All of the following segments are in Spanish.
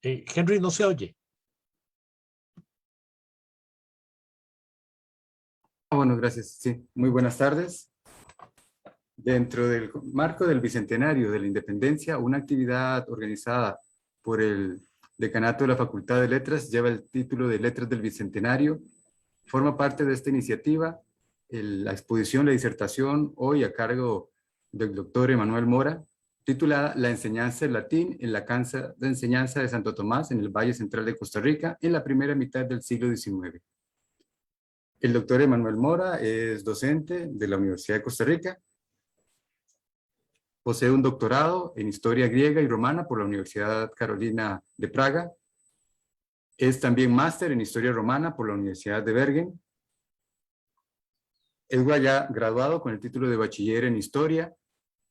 Henry, no se oye. Bueno, gracias. Sí, muy buenas tardes. Dentro del marco del Bicentenario de la Independencia, una actividad organizada por el Decanato de la Facultad de Letras lleva el título de Letras del Bicentenario. Forma parte de esta iniciativa la exposición, la disertación, hoy a cargo del doctor Emanuel Mora, titulada La enseñanza del latín en la Casa de Enseñanza de Santo Tomás en el Valle Central de Costa Rica en la primera mitad del siglo XIX. El doctor Emanuel Mora es docente de la Universidad de Costa Rica. Posee un doctorado en Historia Griega y Romana por la Universidad Carolina de Praga. Es también máster en Historia Romana por la Universidad de Bergen. Es ya graduado con el título de bachiller en Historia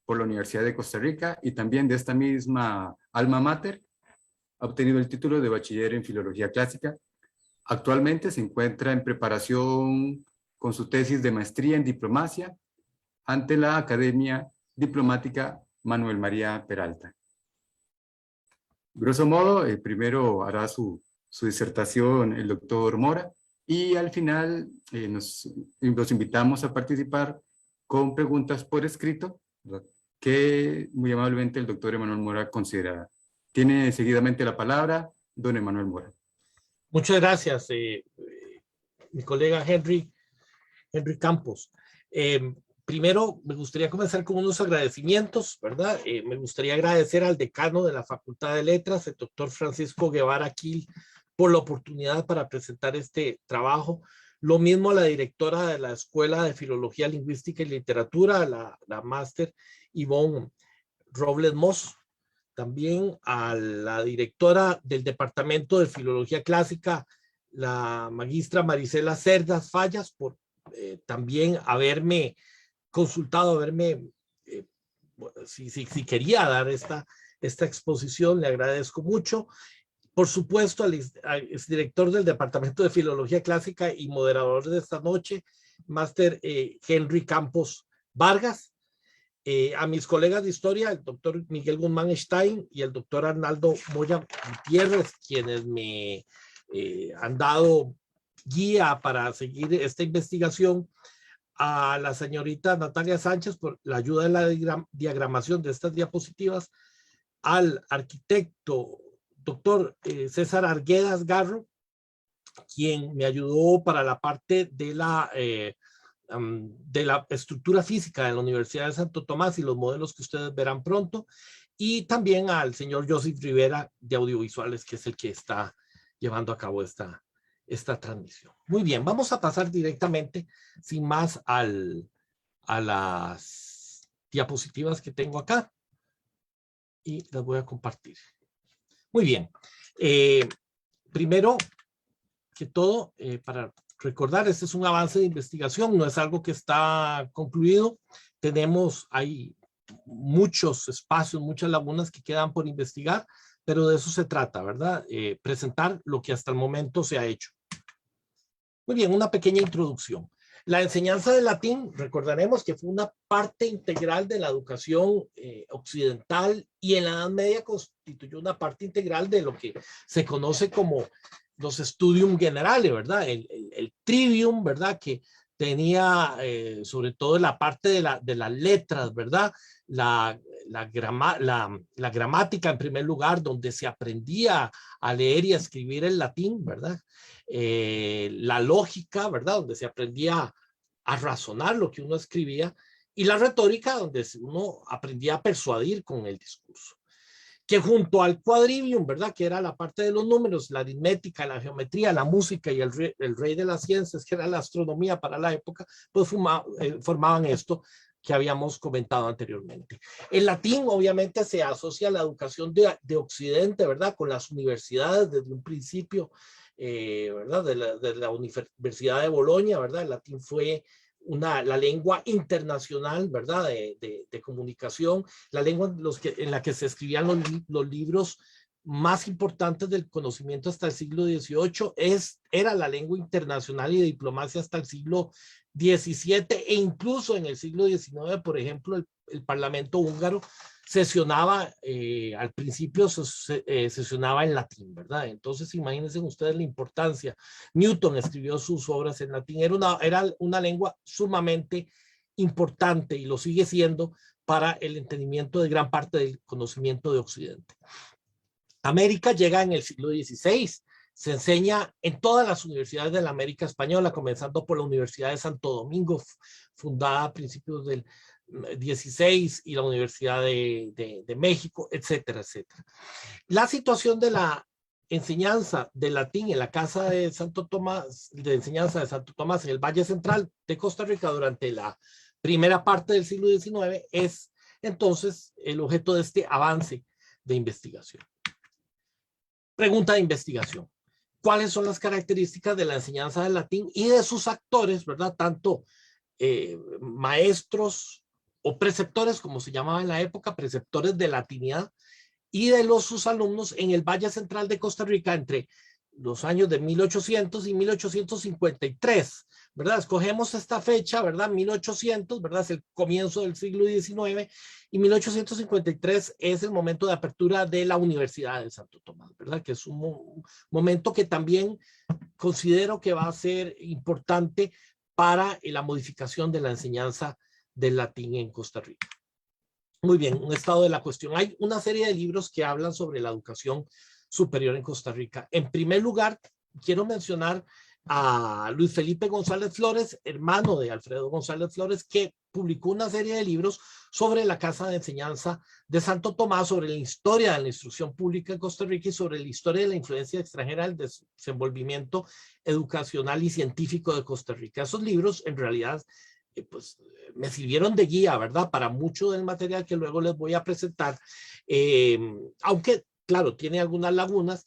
por la Universidad de Costa Rica y también de esta misma alma mater ha obtenido el título de bachiller en Filología Clásica. Actualmente se encuentra en preparación con su tesis de maestría en diplomacia ante la Academia Diplomática Manuel María Peralta. Grosso modo, primero hará su disertación el doctor Mora y al final los invitamos a participar con preguntas por escrito, ¿verdad?, que muy amablemente el doctor Emanuel Mora considerará. Tiene seguidamente la palabra don Emanuel Mora. Muchas gracias, mi colega Henry Campos. Primero, me gustaría comenzar con unos agradecimientos, ¿verdad? Me gustaría agradecer al decano de la Facultad de Letras, el doctor Francisco Guevara Quil, por la oportunidad para presentar este trabajo. Lo mismo a la directora de la Escuela de Filología, Lingüística y Literatura, la máster Ivonne Robles Moss. También a la directora del Departamento de Filología Clásica, la magistra Marisela Cerdas Fallas, por también haberme consultado, si quería dar esta exposición. Le agradezco mucho. Por supuesto, al exdirector del Departamento de Filología Clásica y moderador de esta noche, máster Henry Campos Vargas. A mis colegas de historia, el doctor Miguel Guzmán Stein y el doctor Arnaldo Moya Gutiérrez, quienes me han dado guía para seguir esta investigación. A la señorita Natalia Sánchez por la ayuda en la diagramación de estas diapositivas, al arquitecto doctor César Arguedas Garro, quien me ayudó para la parte de la estructura física de la Universidad de Santo Tomás y los modelos que ustedes verán pronto, y también al señor Joseph Rivera de Audiovisuales, que es el que está llevando a cabo esta transmisión. Muy bien, vamos a pasar directamente, sin más, a las diapositivas que tengo acá y las voy a compartir. Muy bien. Primero que todo, para recordar, este es un avance de investigación, no es algo que está concluido. Hay muchos espacios, muchas lagunas que quedan por investigar, pero de eso se trata, ¿verdad? Presentar lo que hasta el momento se ha hecho. Muy bien, una pequeña introducción. La enseñanza del latín, recordaremos que fue una parte integral de la educación occidental, y en la Edad Media constituyó una parte integral de lo que se conoce como los studium generale, ¿verdad? El trivium, ¿verdad? Que tenía sobre todo la parte de las letras, ¿verdad? La gramática en primer lugar, donde se aprendía a leer y a escribir el latín, ¿verdad? La lógica, ¿verdad? Donde se aprendía a razonar lo que uno escribía, y la retórica, donde uno aprendía a persuadir con el discurso. Que junto al quadrivium, ¿verdad?, que era la parte de los números, la aritmética, la geometría, la música y el rey de las ciencias, que era la astronomía para la época, pues formaban esto que habíamos comentado anteriormente. El latín obviamente se asocia a la educación de Occidente, ¿verdad?, con las universidades desde un principio, ¿verdad?, de la Universidad de Bolonia, ¿verdad? El latín fue la lengua internacional, ¿verdad?, de comunicación, la lengua en la que se escribían los libros más importantes del conocimiento hasta el siglo XVIII, era la lengua internacional y de diplomacia hasta el siglo XVII, e incluso en el siglo XIX, por ejemplo, el Parlamento húngaro sesionaba, al principio sesionaba en latín, ¿verdad? Entonces imagínense ustedes la importancia. Newton escribió sus obras en latín, era una lengua sumamente importante y lo sigue siendo para el entendimiento de gran parte del conocimiento de Occidente. América llega en el siglo XVI, se enseña en todas las universidades de la América Española, comenzando por la Universidad de Santo Domingo, fundada a principios del 16, y la Universidad de México, etcétera, etcétera. La situación de la enseñanza de latín en la Casa de Santo Tomás, de enseñanza de Santo Tomás en el Valle Central de Costa Rica durante la primera parte del siglo XIX es entonces el objeto de este avance de investigación. Pregunta de investigación. ¿Cuáles son las características de la enseñanza del latín y de sus actores, verdad? Tanto maestros o preceptores, como se llamaba en la época, preceptores de latinidad, y de sus alumnos en el Valle Central de Costa Rica entre los años de 1800 y 1853, ¿verdad? Escogemos esta fecha, ¿verdad? 1800, ¿verdad? Es el comienzo del siglo XIX, y 1853 es el momento de apertura de la Universidad de Santo Tomás, ¿verdad? Que es un momento que también considero que va a ser importante para la modificación de la enseñanza del latín en Costa Rica. Muy bien, un estado de la cuestión. Hay una serie de libros que hablan sobre la educación superior en Costa Rica. En primer lugar, quiero mencionar a Luis Felipe González Flores, hermano de Alfredo González Flores, que publicó una serie de libros sobre la Casa de Enseñanza de Santo Tomás, sobre la historia de la instrucción pública en Costa Rica y sobre la historia de la influencia extranjera del desenvolvimiento educacional y científico de Costa Rica. Esos libros, en realidad, pues me sirvieron de guía, ¿verdad? Para mucho del material que luego les voy a presentar, aunque, claro, tiene algunas lagunas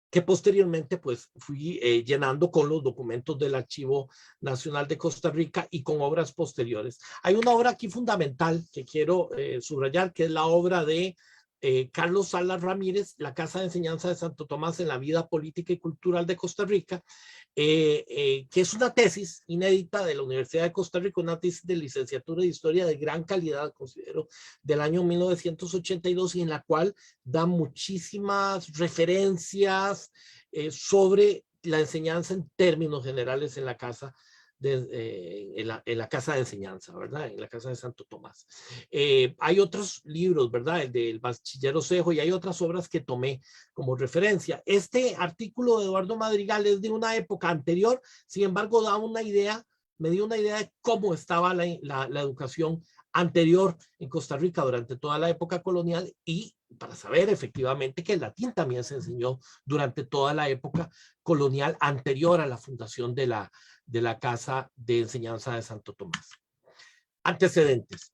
que posteriormente pues fui llenando con los documentos del Archivo Nacional de Costa Rica y con obras posteriores. Hay una obra aquí fundamental que quiero subrayar, que es la obra de Carlos Salas Ramírez, La Casa de Enseñanza de Santo Tomás en la vida política y cultural de Costa Rica, que es una tesis inédita de la Universidad de Costa Rica, una tesis de licenciatura de historia de gran calidad, considero, del año 1982, y en la cual da muchísimas referencias sobre la enseñanza en términos generales en la casa en la casa de enseñanza, ¿verdad? En la casa de Santo Tomás. Hay otros libros, ¿verdad? El del Bachiller Osejo, y hay otras obras que tomé como referencia. Este artículo de Eduardo Madrigal es de una época anterior, sin embargo, me dio una idea de cómo estaba la educación anterior en Costa Rica durante toda la época colonial, y para saber efectivamente que el latín también se enseñó durante toda la época colonial anterior a la fundación de la Casa de Enseñanza de Santo Tomás. Antecedentes.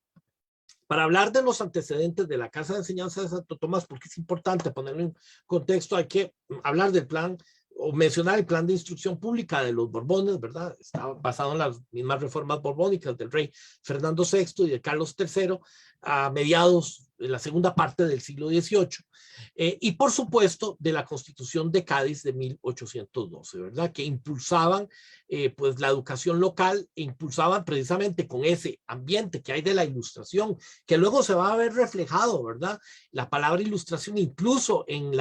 Para hablar de los antecedentes de la Casa de Enseñanza de Santo Tomás, porque es importante ponerlo en contexto, hay que hablar del plan o mencionar el plan de instrucción pública de los Borbones, ¿verdad? Está basado en las mismas reformas borbónicas del rey Fernando VI y de Carlos III a mediados de la segunda parte del siglo XVIII. Y por supuesto de la Constitución de Cádiz de 1812, ¿verdad? Que impulsaban pues la educación local, e impulsaban precisamente con ese ambiente que hay de la ilustración, que luego se va a ver reflejado, ¿verdad? La palabra ilustración incluso en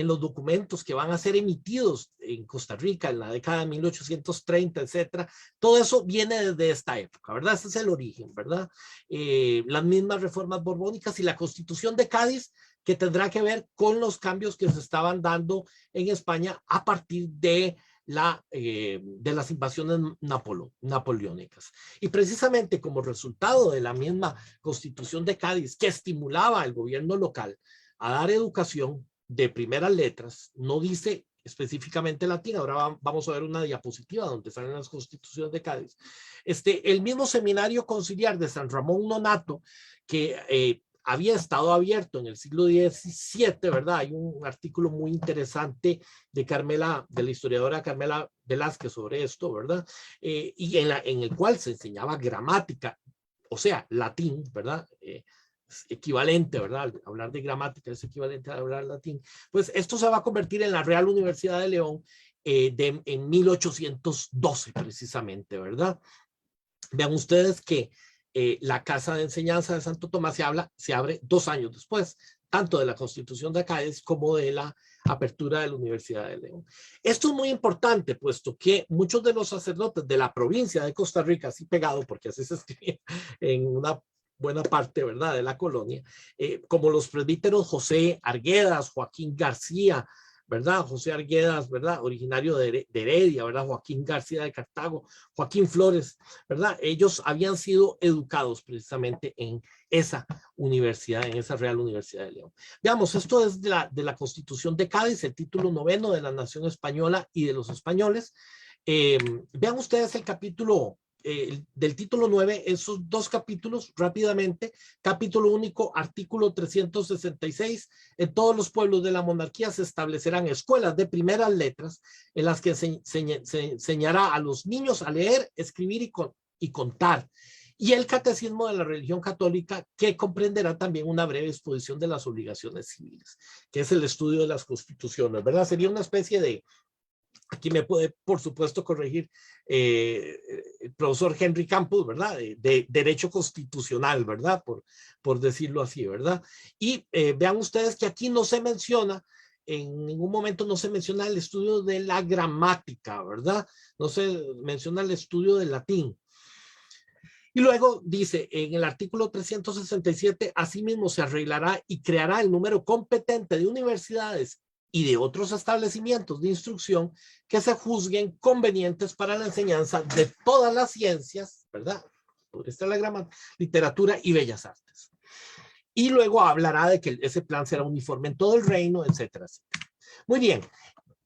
los documentos que van a ser emitidos en Costa Rica en la década de 1830, etcétera. Todo eso viene desde esta época, ¿verdad? Ese es el origen, ¿verdad? Las mismas reformas borbónicas y la Constitución de Cádiz, que tendrá que ver con los cambios que se estaban dando en España a partir de las invasiones napoleónicas. Y precisamente como resultado de la misma Constitución de Cádiz, que estimulaba al gobierno local a dar educación de primeras letras, no dice específicamente latín. Ahora vamos a ver una diapositiva donde salen las Constituciones de Cádiz. El mismo Seminario Conciliar de San Ramón Nonnato, que había estado abierto en el siglo XVII, ¿verdad? Hay un artículo muy interesante de la historiadora Carmela Velázquez sobre esto, ¿verdad? Y en el cual se enseñaba gramática, o sea, latín, ¿verdad? Equivalente, ¿verdad? Hablar de gramática es equivalente a hablar latín. Pues esto se va a convertir en la Real Universidad de León en 1812 precisamente, ¿verdad? Vean ustedes que la Casa de Enseñanza de Santo Tomás se abre 2 años después, tanto de la Constitución de Cádiz como de la apertura de la Universidad de León. Esto es muy importante, puesto que muchos de los sacerdotes de la provincia de Costa Rica, así pegado, porque así se escribía en una buena parte, ¿verdad?, de la colonia, como los presbíteros José Arguedas, Joaquín García, ¿verdad? José Arguedas, ¿verdad? Originario de Heredia, ¿verdad? Joaquín García de Cartago, Joaquín Flores, ¿verdad? Ellos habían sido educados precisamente en esa universidad, en esa Real Universidad de León. Veamos, esto es de la Constitución de Cádiz, el título 9 de la Nación Española y de los españoles. Vean ustedes el capítulo del título 9, esos 2 capítulos rápidamente. Capítulo único, artículo 366. En todos los pueblos de la monarquía se establecerán escuelas de primeras letras en las que se enseñará a los niños a leer, escribir y contar. Y el catecismo de la religión católica, que comprenderá también una breve exposición de las obligaciones civiles, que es el estudio de las constituciones, ¿verdad? Sería una especie de... Aquí me puede, por supuesto, corregir el profesor Henry Campos, ¿verdad? De derecho constitucional, ¿verdad? Por decirlo así, ¿verdad? Y vean ustedes que aquí no se menciona, en ningún momento no se menciona el estudio de la gramática, ¿verdad? No se menciona el estudio del latín. Y luego dice en el artículo 367, asimismo se arreglará y creará el número competente de universidades y de otros establecimientos de instrucción que se juzguen convenientes para la enseñanza de todas las ciencias, ¿verdad? Por esta la gramática, literatura y bellas artes. Y luego hablará de que ese plan será uniforme en todo el reino, etcétera, etcétera. Muy bien,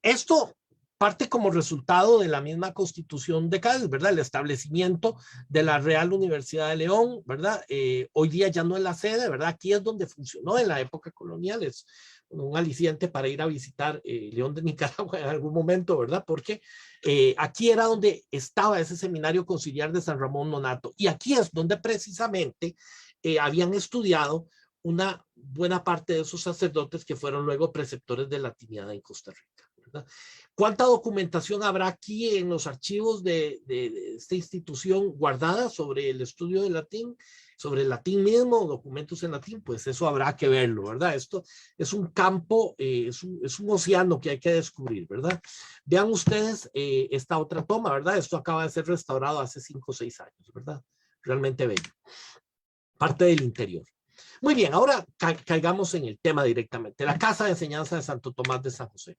esto parte como resultado de la misma Constitución de Cádiz, ¿verdad? El establecimiento de la Real Universidad de León, ¿verdad? Hoy día ya no es la sede, ¿verdad? Aquí es donde funcionó en la época colonial, es un aliciente para ir a visitar León de Nicaragua en algún momento, ¿verdad? Porque aquí era donde estaba ese seminario conciliar de San Ramón Nonnato, y aquí es donde precisamente habían estudiado una buena parte de esos sacerdotes que fueron luego preceptores de latinidad en Costa Rica, ¿verdad? ¿Cuánta documentación habrá aquí en los archivos de esta institución guardada sobre el estudio del latín, sobre el latín mismo, documentos en latín? Pues eso habrá que verlo, ¿verdad? Esto es un campo, es un océano que hay que descubrir, ¿verdad? Vean ustedes esta otra toma, ¿verdad? Esto acaba de ser restaurado hace 5 o 6 años, ¿verdad? Realmente bello. Parte del interior. Muy bien, ahora caigamos en el tema directamente. La Casa de Enseñanza de Santo Tomás de San José.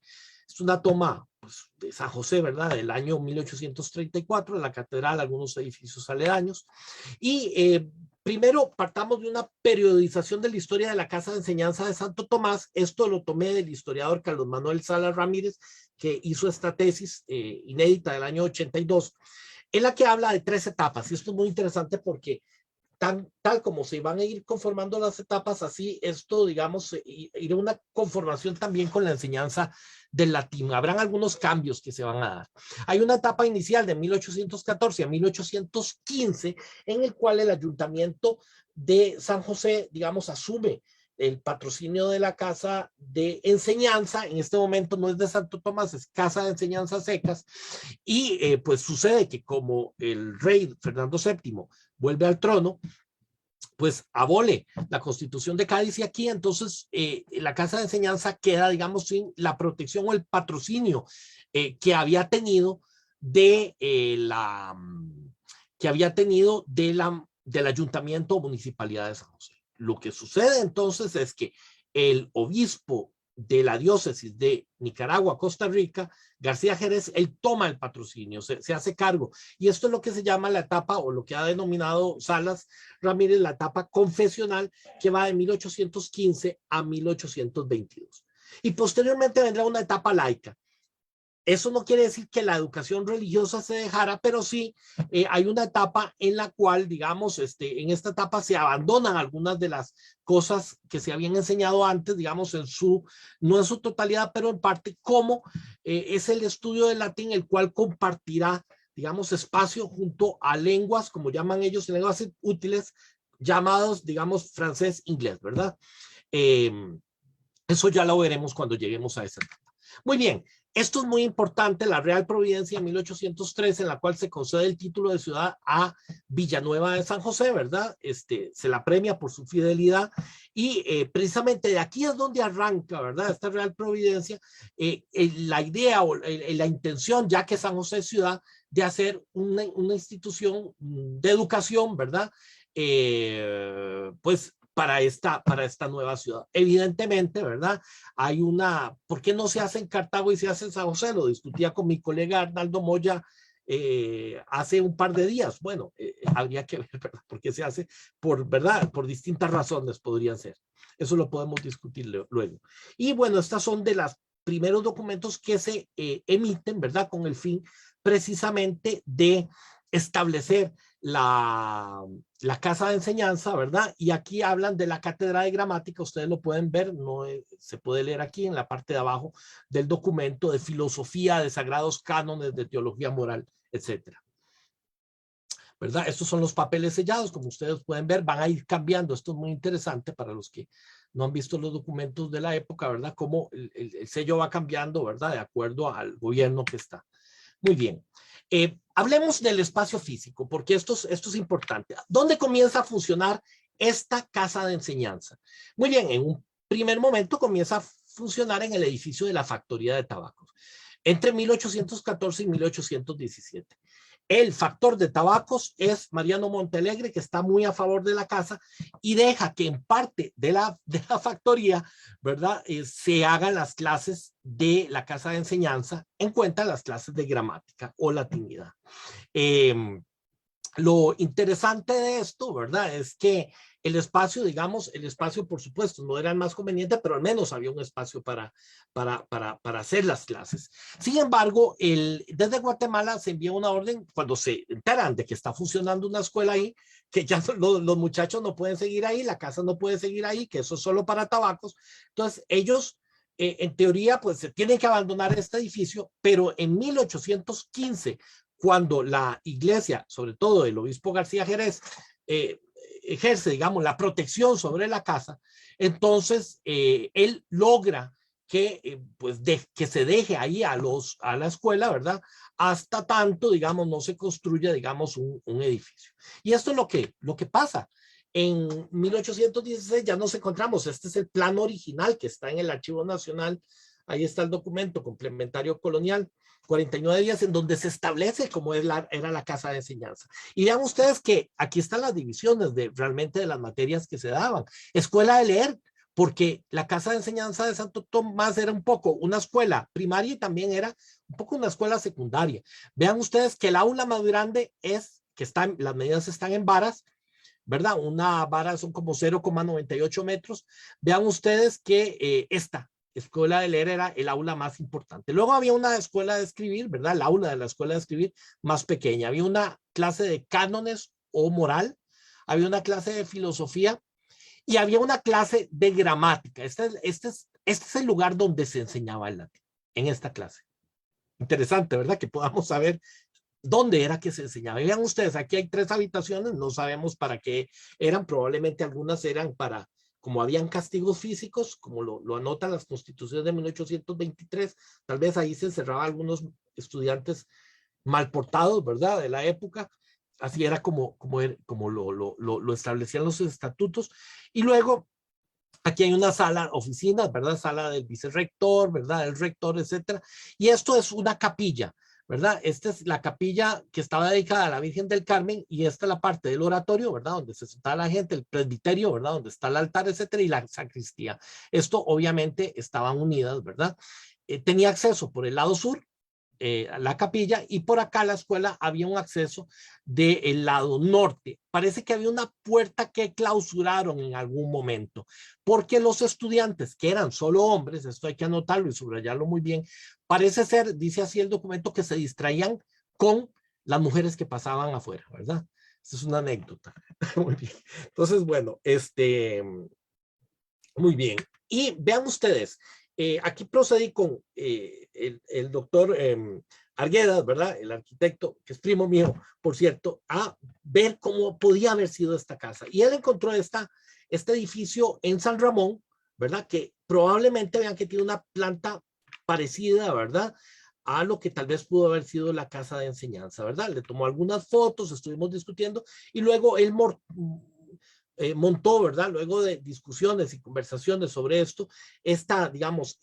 Es una toma pues, de San José, ¿verdad? Del año 1834, la catedral, algunos edificios aledaños. Y primero partamos de una periodización de la historia de la Casa de Enseñanza de Santo Tomás. Esto lo tomé del historiador Carlos Manuel Salas Ramírez, que hizo esta tesis inédita del año 82, en la que habla de 3 etapas. Y esto es muy interesante porque tal como se van a ir conformando las etapas, así esto, digamos, irá una conformación también con la enseñanza del latín. Habrán algunos cambios que se van a dar. Hay una etapa inicial de 1814 a 1815 en el cual el ayuntamiento de San José, digamos, asume el patrocinio de la Casa de Enseñanza. En este momento no es de Santo Tomás, es Casa de Enseñanza Secas. Y pues sucede que como el rey Fernando VII vuelve al trono, pues abole la Constitución de Cádiz, y aquí entonces la Casa de Enseñanza queda, digamos, sin la protección o el patrocinio que había tenido del Ayuntamiento o Municipalidad de San José. Lo que sucede entonces es que el obispo de la diócesis de Nicaragua, Costa Rica, García Jerez, él toma el patrocinio, se hace cargo. Y esto es lo que se llama la etapa, o lo que ha denominado Salas Ramírez, la etapa confesional, que va de 1815 a 1822. Y posteriormente vendrá una etapa laica. Eso no quiere decir que la educación religiosa se dejara, pero sí hay una etapa en la cual, digamos, en esta etapa se abandonan algunas de las cosas que se habían enseñado antes, digamos, no en su totalidad, pero en parte, como es el estudio del latín, el cual compartirá, digamos, espacio junto a lenguas, como llaman ellos, lenguas útiles, llamados, digamos, francés, inglés, ¿verdad? Eso ya lo veremos cuando lleguemos a esa etapa. Muy bien. Esto es muy importante, la Real Providencia de 1803, en la cual se concede el título de ciudad a Villanueva de San José, ¿verdad? Se la premia por su fidelidad y precisamente de aquí es donde arranca, ¿verdad? Esta Real Providencia, la idea o la intención, ya que San José es ciudad, de hacer una institución de educación, ¿verdad? Pues para esta nueva ciudad. Evidentemente, ¿verdad? Hay ¿por qué no se hace en Cartago y se hace en San José? Lo discutía con mi colega Arnaldo Moya hace un par de días. Bueno, habría que ver, ¿verdad? ¿Por qué se hace? ¿Verdad? Por distintas razones podrían ser. Eso lo podemos discutir luego. Y bueno, estas son de los primeros documentos que se emiten, ¿verdad? Con el fin precisamente de establecer la casa de enseñanza, ¿verdad? Y aquí hablan de la cátedra de gramática, ustedes lo pueden ver, se puede leer aquí en la parte de abajo del documento, de filosofía, de sagrados cánones, de teología moral, etcétera. ¿Verdad? Estos son los papeles sellados, como ustedes pueden ver, van a ir cambiando. Esto es muy interesante para los que no han visto los documentos de la época, ¿verdad? Cómo el sello va cambiando, ¿verdad? De acuerdo al gobierno que está. Muy bien. Hablemos del espacio físico, porque esto es importante. ¿Dónde comienza a funcionar esta casa de enseñanza? Muy bien, en un primer momento comienza a funcionar en el edificio de la factoría de tabacos, entre 1814 y 1817. El factor de tabacos es Mariano Montealegre, que está muy a favor de la casa y deja que en parte de la factoría, ¿verdad? Se hagan las clases de la casa de enseñanza, en cuenta las clases de gramática o latinidad. Lo interesante de esto, ¿verdad? Es que el espacio, digamos, por supuesto, no era el más conveniente, pero al menos había un espacio para hacer las clases. Sin embargo, desde Guatemala se envía una orden cuando se enteran de que está funcionando una escuela ahí, que ya los muchachos no pueden seguir ahí, la casa no puede seguir ahí, que eso es solo para tabacos. Entonces, ellos, en teoría, pues se tienen que abandonar este edificio, pero en 1815, cuando la iglesia, sobre todo el obispo García Jerez, ejerce, digamos, la protección sobre la casa, entonces él logra que, que se deje ahí a la escuela, ¿verdad? Hasta tanto, digamos, no se construya, digamos, un edificio. Y esto es lo que pasa. En 1816 ya nos encontramos, este es el plan original que está en el Archivo Nacional, ahí está el documento complementario colonial, 49 días, en donde se establece cómo era la casa de enseñanza. Y vean ustedes que aquí están las divisiones realmente de las materias que se daban. Escuela de leer, porque la casa de enseñanza de Santo Tomás era un poco una escuela primaria y también era un poco una escuela secundaria. Vean ustedes que el aula más grande las medidas están en varas, ¿verdad? Una vara son como 0,98 metros. Vean ustedes que esta escuela de leer era el aula más importante. Luego había una escuela de escribir, ¿verdad? El aula de la escuela de escribir más pequeña. Había una clase de cánones o moral, había una clase de filosofía y había una clase de gramática. Este es el lugar donde se enseñaba el latín, en esta clase. Interesante, ¿verdad? Que podamos saber dónde era que se enseñaba. Y vean ustedes, aquí hay 3 habitaciones, no sabemos para qué eran, probablemente algunas eran para, como habían castigos físicos, como lo anotan las constituciones de 1823, tal vez ahí se encerraban algunos estudiantes mal portados, ¿verdad? De la época. Así era como lo establecían los estatutos. Y luego, aquí hay una sala, oficinas, ¿verdad? Sala del vicerrector, ¿verdad? El rector, etcétera. Y esto es una capilla, ¿verdad? Esta es la capilla que estaba dedicada a la Virgen del Carmen y esta es la parte del oratorio, ¿verdad? Donde se sentaba la gente, el presbiterio, ¿verdad? Donde está el altar, etcétera, y la sacristía. Esto obviamente estaban unidas, ¿verdad? Tenía acceso por el lado sur, la capilla, y por acá la escuela había un acceso del lado norte. Parece que había una puerta que clausuraron en algún momento, porque los estudiantes, que eran solo hombres, esto hay que anotarlo y subrayarlo muy bien, parece ser, dice así el documento, que se distraían con las mujeres que pasaban afuera, ¿verdad? Esta es una anécdota. Muy bien. Entonces, bueno, muy bien. Y vean ustedes, aquí procedí con el doctor Arguedas, ¿verdad? El arquitecto, que es primo mío, por cierto, a ver cómo podía haber sido esta casa. Y él encontró este edificio en San Ramón, ¿verdad? Que probablemente vean que tiene una planta parecida, ¿verdad?, a lo que tal vez pudo haber sido la casa de enseñanza, ¿verdad? Le tomó algunas fotos, estuvimos discutiendo, y luego él montó, ¿verdad?, luego de discusiones y conversaciones sobre esto, digamos,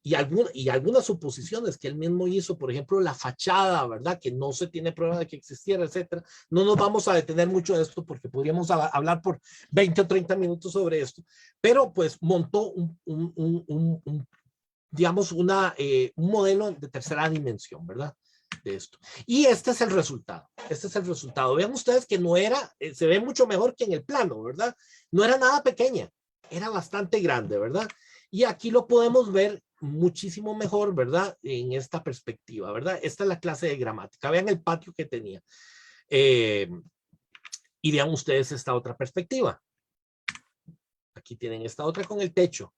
y algunas suposiciones que él mismo hizo, por ejemplo, la fachada, ¿verdad?, que no se tiene prueba de que existiera, etcétera. No nos vamos a detener mucho de esto porque podríamos hablar por 20 o 30 minutos sobre esto, pero pues montó digamos, un modelo de tercera dimensión, ¿verdad?, de esto. Y este es el resultado. Este es el resultado. Vean ustedes que no era, se ve mucho mejor que en el plano, ¿verdad? No era nada pequeña, era bastante grande, ¿verdad? Y aquí lo podemos ver muchísimo mejor, ¿verdad?, en esta perspectiva, ¿verdad? Esta es la clase de gramática. Vean el patio que tenía. Y vean ustedes esta otra perspectiva. Aquí tienen esta otra con el techo.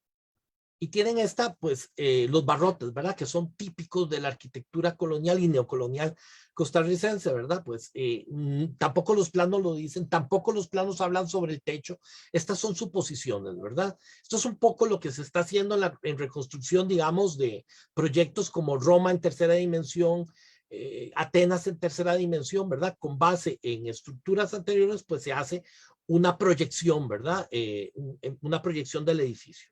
Y tienen pues, los barrotes, ¿verdad?, que son típicos de la arquitectura colonial y neocolonial costarricense, ¿verdad? Pues tampoco los planos lo dicen, tampoco los planos hablan sobre el techo. Estas son suposiciones, ¿verdad? Esto es un poco lo que se está haciendo en reconstrucción, digamos, de proyectos como Roma en tercera dimensión, Atenas en tercera dimensión, ¿verdad? Con base en estructuras anteriores, pues se hace una proyección, ¿verdad? Una proyección del edificio.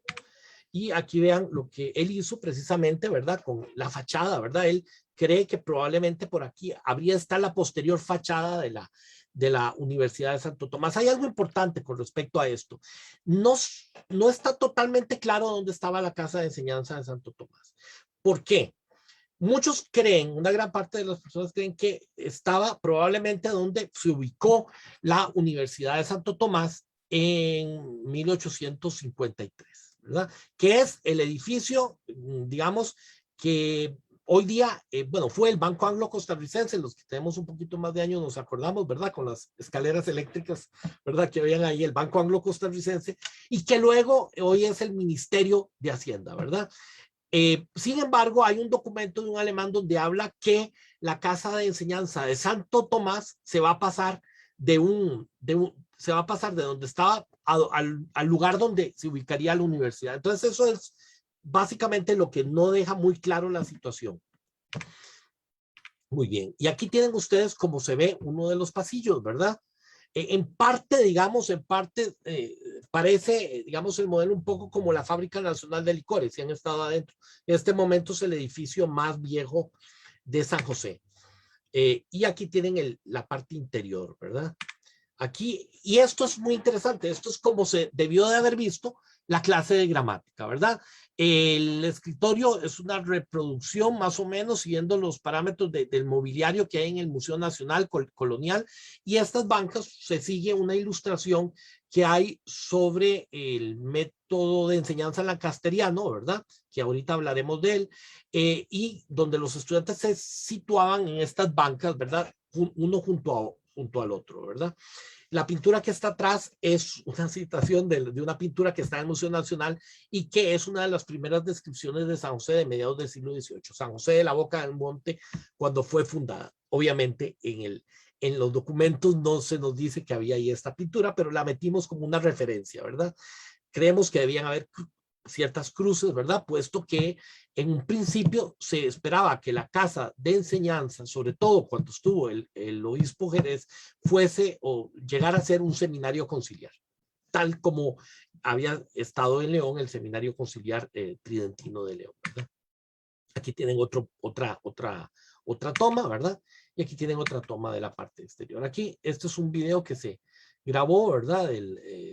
Y aquí vean lo que él hizo precisamente, ¿verdad?, con la fachada, ¿verdad? Él cree que probablemente por aquí habría estar la posterior fachada de la Universidad de Santo Tomás. Hay algo importante con respecto a esto. No está totalmente claro dónde estaba la casa de enseñanza de Santo Tomás. ¿Por qué? Muchos creen, una gran parte de las personas creen que estaba probablemente donde se ubicó la Universidad de Santo Tomás en 1853. ¿Verdad? Que es el edificio, digamos, que hoy día, bueno, fue el Banco Anglo Costarricense. Los que tenemos un poquito más de años nos acordamos, ¿verdad?, con las escaleras eléctricas, ¿verdad?, que habían ahí, el Banco Anglo Costarricense, y que luego hoy es el Ministerio de Hacienda, ¿verdad? Sin embargo, hay un documento de un alemán donde habla que la casa de enseñanza de Santo Tomás se va a pasar de donde estaba al lugar donde se ubicaría la universidad. Entonces, eso es básicamente lo que no deja muy claro la situación. Muy bien. Y aquí tienen ustedes cómo se ve uno de los pasillos, ¿verdad? En parte, digamos, parece, digamos, el modelo un poco como la Fábrica Nacional de Licores, si han estado adentro. En este momento es el edificio más viejo de San José. Y aquí tienen la parte interior, ¿verdad? Aquí, y esto es muy interesante, esto es como se debió de haber visto la clase de gramática, ¿verdad? El escritorio es una reproducción más o menos siguiendo los parámetros del mobiliario que hay en el Museo Nacional Colonial, y estas bancas se sigue una ilustración que hay sobre el método de enseñanza lancasteriano, ¿verdad?, que ahorita hablaremos de él, y donde los estudiantes se situaban en estas bancas, ¿verdad?, uno junto al otro, ¿verdad? La pintura que está atrás es una citación de una pintura que está en el Museo Nacional y que es una de las primeras descripciones de San José de mediados del siglo XVIII. San José de la Boca del Monte, cuando fue fundada. Obviamente en los documentos no se nos dice que había ahí esta pintura, pero la metimos como una referencia, ¿verdad? Creemos que debían haber ciertas cruces, ¿verdad? Puesto que en un principio se esperaba que la casa de enseñanza, sobre todo cuando estuvo el obispo Jerez, fuese o llegara a ser un seminario conciliar, tal como había estado en León el seminario conciliar tridentino de León, ¿verdad? Aquí tienen otra toma, ¿verdad? Y aquí tienen otra toma de la parte exterior. Aquí, este es un video que se grabó, ¿verdad?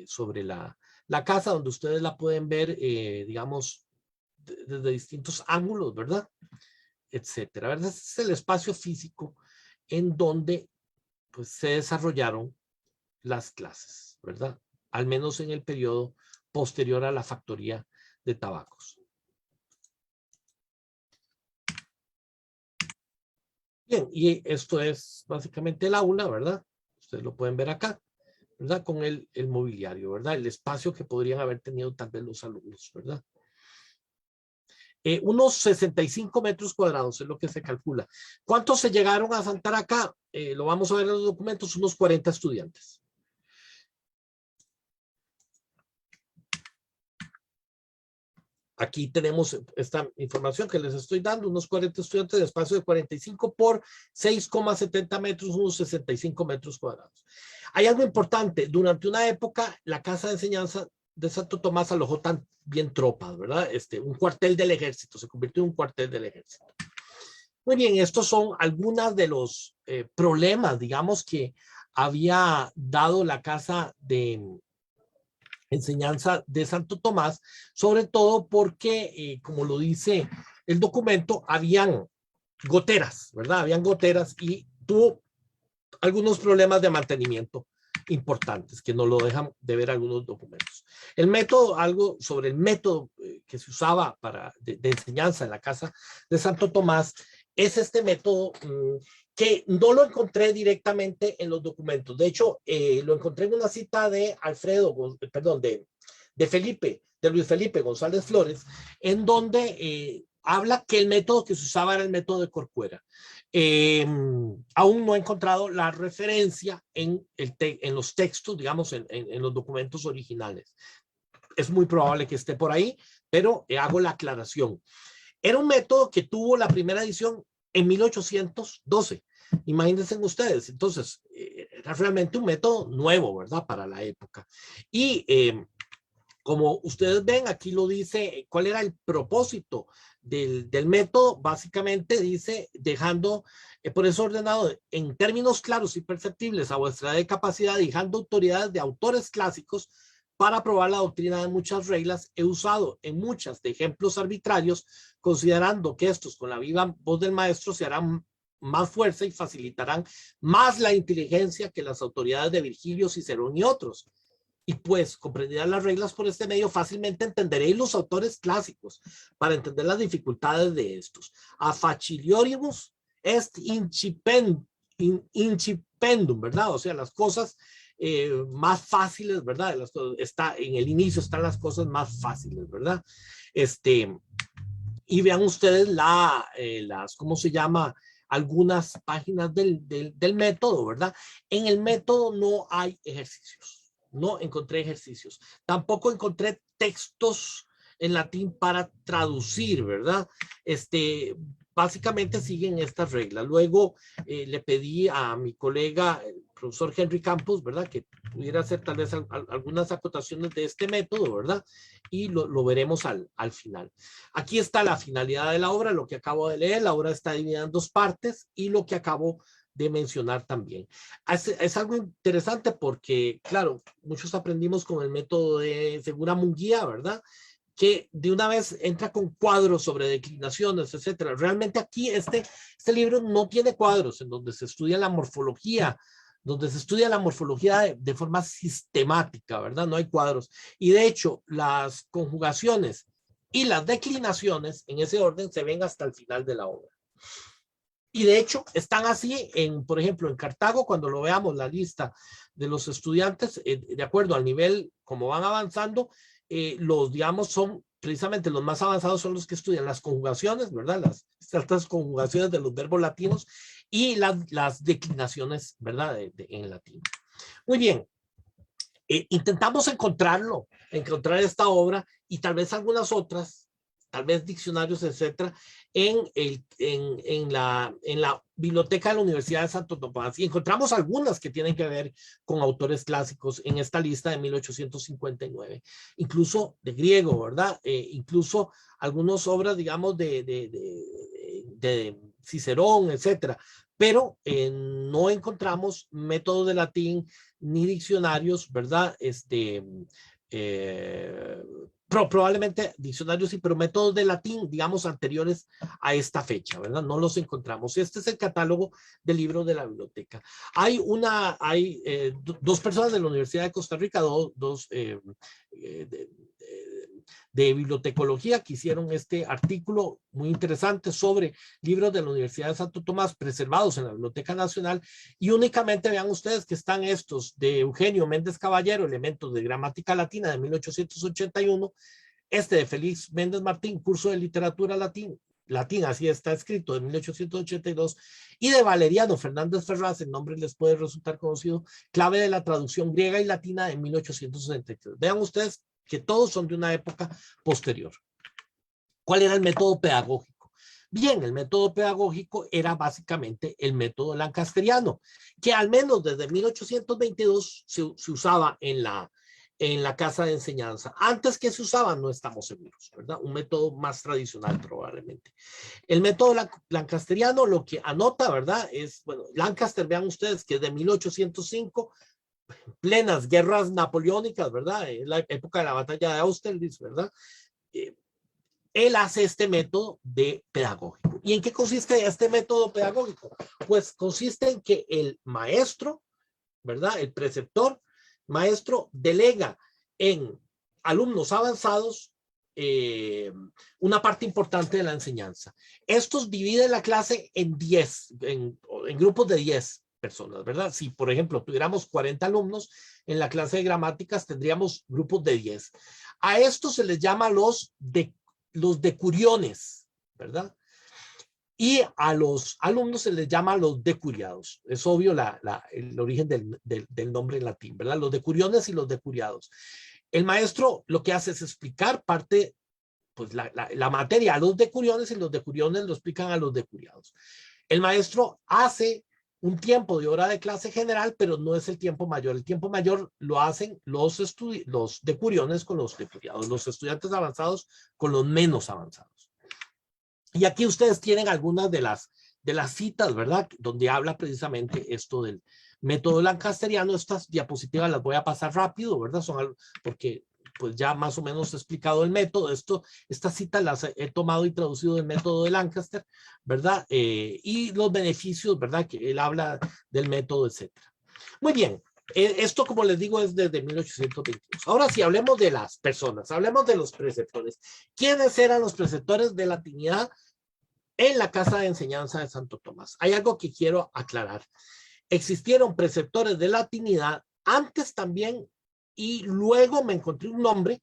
Sobre la casa, donde ustedes la pueden ver, digamos, desde distintos ángulos, ¿verdad? Etcétera, ¿verdad? Este es el espacio físico en donde pues, se desarrollaron las clases, ¿verdad? Al menos en el periodo posterior a la factoría de tabacos. Bien, y esto es básicamente el aula, ¿verdad? Ustedes lo pueden ver acá, ¿verdad? Con el mobiliario, ¿verdad? El espacio que podrían haber tenido tal vez los alumnos, ¿verdad? Unos 65 metros cuadrados es lo que se calcula. ¿Cuántos se llegaron a sentar acá? Lo vamos a ver en los documentos, unos 40 estudiantes. Aquí tenemos esta información que les estoy dando, unos 40 estudiantes de espacio de 45 por 6,70 metros, unos 65 metros cuadrados. Hay algo importante, durante una época la Casa de Enseñanza de Santo Tomás alojó también tropas, ¿verdad? Un cuartel del ejército, se convirtió en un cuartel del ejército. Muy bien, estos son algunos de los problemas, digamos, que había dado la Casa de Enseñanza de Santo Tomás, sobre todo porque, como lo dice el documento, habían goteras, ¿verdad? Habían goteras y tuvo algunos problemas de mantenimiento importantes que no lo dejan de ver algunos documentos. El método, algo sobre el método que se usaba de enseñanza en la Casa de Santo Tomás, es este método que no lo encontré directamente en los documentos. De hecho, lo encontré en una cita de de Luis Felipe González Flores, en donde habla que el método que se usaba era el método de Corcuera. Aún no he encontrado la referencia en los textos, digamos, en los documentos originales. Es muy probable que esté por ahí, pero hago la aclaración. Era un método que tuvo la primera edición en 1812. Imagínense ustedes. Entonces, era realmente un método nuevo, ¿verdad? Para la época. Y como ustedes ven, aquí lo dice, ¿cuál era el propósito del método? Básicamente dice, dejando, por eso ordenado en términos claros y perceptibles a vuestra capacidad, dejando autoridades de autores clásicos para probar la doctrina de muchas reglas, he usado en muchas de ejemplos arbitrarios, considerando que estos con la viva voz del maestro se harán más fuerza y facilitarán más la inteligencia que las autoridades de Virgilio, Cicerón y otros. Y pues, comprendidas las reglas por este medio, fácilmente entenderéis los autores clásicos para entender las dificultades de estos. A facilioribus est incipendum, ¿verdad? O sea, las cosas más fáciles, ¿verdad? En el inicio están las cosas más fáciles, ¿verdad? Y vean ustedes ¿cómo se llama? Algunas páginas del método, ¿verdad? En el método no hay ejercicios. No encontré ejercicios. Tampoco encontré textos en latín para traducir, ¿verdad? Básicamente siguen estas reglas. Luego le pedí a mi colega, el profesor Henry Campos, ¿verdad? Que pudiera hacer tal vez algunas acotaciones de este método, ¿verdad? Y lo veremos al final. Aquí está la finalidad de la obra, lo que acabo de leer. La obra está dividida en dos partes y lo que acabo de mencionar también. Es algo interesante porque, claro, muchos aprendimos con el método de Segura Munguía, ¿verdad? Que de una vez entra con cuadros sobre declinaciones, etcétera. Realmente aquí este libro no tiene cuadros en donde se estudia la morfología, de forma sistemática, ¿verdad? No hay cuadros. Y de hecho, las conjugaciones y las declinaciones en ese orden se ven hasta el final de la obra. Y de hecho, están así, por ejemplo, en Cartago, cuando lo veamos, la lista de los estudiantes, de acuerdo al nivel, como van avanzando, digamos, son precisamente los más avanzados son los que estudian las conjugaciones, ¿verdad? Las ciertas conjugaciones de los verbos latinos y las declinaciones, ¿verdad? En latín. Muy bien. Intentamos encontrar esta obra y tal vez algunas otras, tal vez diccionarios, etcétera, en la biblioteca de la Universidad de Santo Tomás. Y encontramos algunas que tienen que ver con autores clásicos en esta lista de 1859, incluso de griego, ¿verdad? Incluso algunas obras, digamos, de Cicerón, etcétera. Pero no encontramos métodos de latín ni diccionarios, ¿verdad? Probablemente diccionarios sí, pero métodos de latín, digamos, anteriores a esta fecha, ¿verdad? No los encontramos. Este es el catálogo de libros de la biblioteca. Hay dos personas de la Universidad de Costa Rica, de bibliotecología, que hicieron este artículo muy interesante sobre libros de la Universidad de Santo Tomás preservados en la Biblioteca Nacional, y únicamente vean ustedes que están estos de Eugenio Méndez Caballero, Elementos de Gramática Latina de 1881, de Félix Méndez Martín, Curso de Literatura Latina, así está escrito, de 1882, y de Valeriano Fernández Ferraz, el nombre les puede resultar conocido, Clave de la Traducción Griega y Latina de 1863. Vean ustedes que todos son de una época posterior. ¿Cuál era el método pedagógico? Bien, el método pedagógico era básicamente el método lancasteriano, que al menos desde 1822 se usaba en la casa de enseñanza. Antes que se usaba, no estamos seguros, ¿verdad? Un método más tradicional probablemente. El método lancasteriano lo que anota, ¿verdad? Es, bueno, Lancaster, vean ustedes que es de 1805, plenas guerras napoleónicas, ¿verdad? En la época de la batalla de Austerlitz, ¿verdad? Él hace este método de pedagógico. ¿Y en qué consiste este método pedagógico? Pues consiste en que el maestro, ¿verdad? El preceptor, maestro, delega en alumnos avanzados una parte importante de la enseñanza. Estos dividen la clase en 10, en grupos de 10 personas, ¿verdad? Si, por ejemplo, tuviéramos 40 alumnos en la clase de gramáticas, tendríamos grupos de 10. A estos se les llama los decuriones, ¿verdad? Y a los alumnos se les llama los decuriados. Es obvio el origen del nombre en latín, ¿verdad? Los decuriones y los decuriados. El maestro lo que hace es explicar parte, pues la materia a los decuriones y los decuriones lo explican a los decuriados. El maestro hace un tiempo de hora de clase general, pero no es el tiempo mayor. El tiempo mayor lo hacen los decuriones con los decuriados, los estudiantes avanzados con los menos avanzados. Y aquí ustedes tienen algunas de las citas, ¿verdad? Donde habla precisamente esto del método lancasteriano. Estas diapositivas las voy a pasar rápido, ¿verdad? Porque pues ya más o menos he explicado el método. Estas citas las he tomado y traducido del método de Lancaster, ¿verdad? Y los beneficios, ¿verdad? Que él habla del método, etcétera. Muy bien. Esto, como les digo, es desde 1822. Ahora sí, hablemos de las personas, hablemos de los preceptores. ¿Quiénes eran los preceptores de latinidad en la casa de enseñanza de Santo Tomás? Hay algo que quiero aclarar. Existieron preceptores de latinidad antes también y luego me encontré un nombre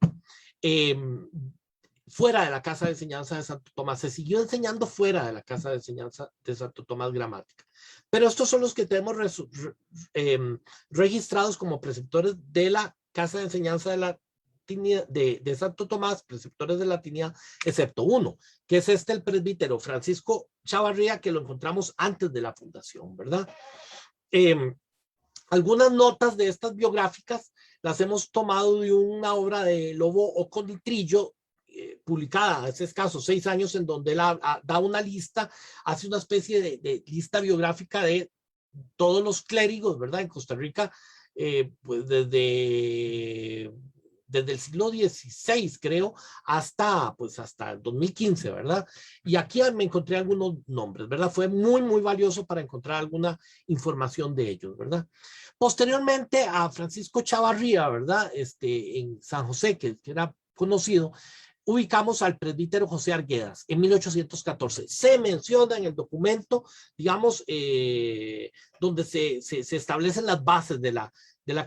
fuera de la casa de enseñanza de Santo Tomás. Se siguió enseñando fuera de la casa de enseñanza de Santo Tomás gramática. Pero estos son los que tenemos registrados como preceptores de la casa de enseñanza de Santo Tomás, preceptores de latinidad, excepto uno, que es el presbítero Francisco Chavarría, que lo encontramos antes de la fundación, ¿verdad? Algunas notas de estas biográficas las hemos tomado de una obra de Lobo Oconitrillo, publicada hace escasos 6 años, en donde él da una lista, hace una especie de lista biográfica de todos los clérigos, ¿verdad? En Costa Rica, pues desde el siglo XVI, creo, hasta el 2015, ¿verdad? Y aquí me encontré algunos nombres, ¿verdad? Fue muy, muy valioso para encontrar alguna información de ellos, ¿verdad? Posteriormente a Francisco Chavarría, ¿verdad? En San José, que era conocido, ubicamos al presbítero José Arguedas en 1814. Se menciona en el documento, digamos, donde se establecen las bases de la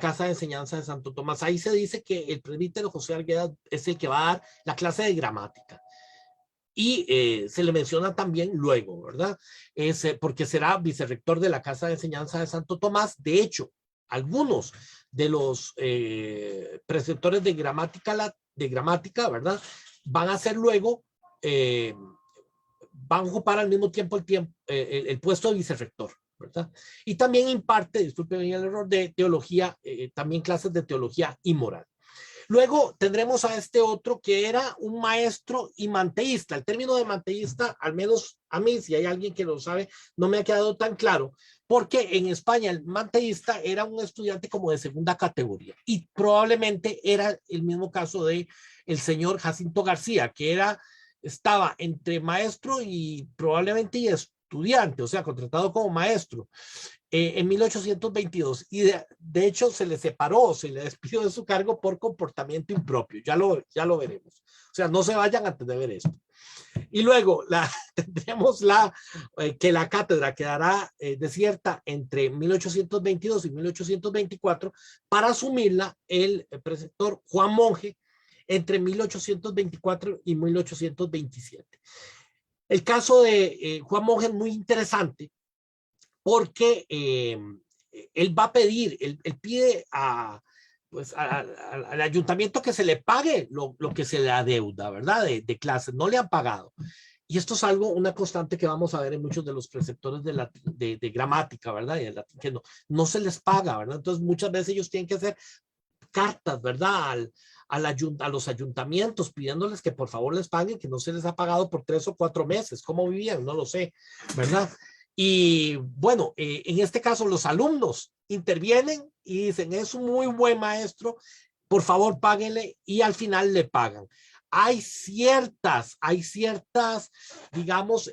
Casa de Enseñanza de Santo Tomás. Ahí se dice que el presbítero José Arguedas es el que va a dar la clase de gramática. Y se le menciona también luego, ¿verdad? Porque será vicerrector de la Casa de Enseñanza de Santo Tomás. De hecho, algunos de los preceptores de gramática, ¿verdad? Van a ser luego, van a ocupar al mismo tiempo el puesto de vicerrector, ¿verdad? Y también imparte, disculpen el error, de teología, también clases de teología y moral. Luego tendremos a este otro que era un maestro y manteísta. El término de manteísta, al menos a mí, si hay alguien que lo sabe, no me ha quedado tan claro, porque en España el manteísta era un estudiante como de segunda categoría y probablemente era el mismo caso de el señor Jacinto García, que estaba entre maestro y probablemente y estudiante, o sea, contratado como maestro. En 1822 y de hecho se le separó, se le despidió de su cargo por comportamiento impropio, ya lo veremos, o sea, no se vayan antes de ver esto. Y luego tendremos que la cátedra quedará desierta entre 1822 y 1824 para asumirla el preceptor Juan Monje entre 1824 y 1827. El caso de Juan Monje es muy interesante porque él va a pedir, él pide pues al ayuntamiento que se le pague lo que se le adeuda, ¿verdad? De clases, no le han pagado. Y esto es algo, una constante que vamos a ver en muchos de los preceptores de gramática, ¿verdad? Y el latín, que no se les paga, ¿verdad? Entonces muchas veces ellos tienen que hacer cartas, ¿verdad? A los ayuntamientos pidiéndoles que por favor les paguen, que no se les ha pagado por 3 o 4 meses. ¿Cómo vivían? No lo sé, ¿verdad? Y bueno, en este caso los alumnos intervienen y dicen, es un muy buen maestro, por favor páguenle, y al final le pagan. Hay ciertas, digamos,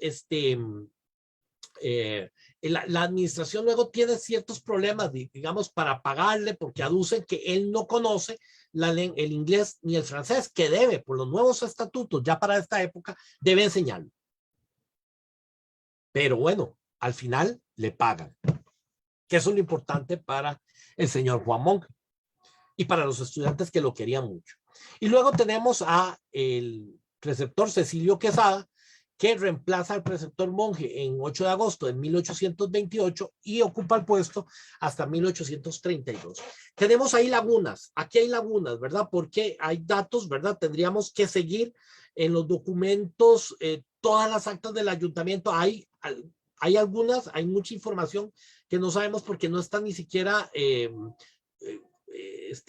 la administración luego tiene ciertos problemas, digamos, para pagarle, porque aducen que él no conoce el inglés ni el francés, que debe, por los nuevos estatutos, ya para esta época, debe enseñarlo. Pero bueno, al final le pagan, que eso es lo importante para el señor Juan Monge y para los estudiantes que lo querían mucho. Y luego tenemos a el preceptor Cecilio Quesada, que reemplaza al preceptor Monge en 8 de agosto de 1828 y ocupa el puesto hasta 1832. Tenemos ahí lagunas, aquí hay lagunas, ¿verdad? Porque hay datos, ¿verdad? Tendríamos que seguir en los documentos, todas las actas del ayuntamiento. Hay algunas, hay mucha información que no sabemos porque no está ni siquiera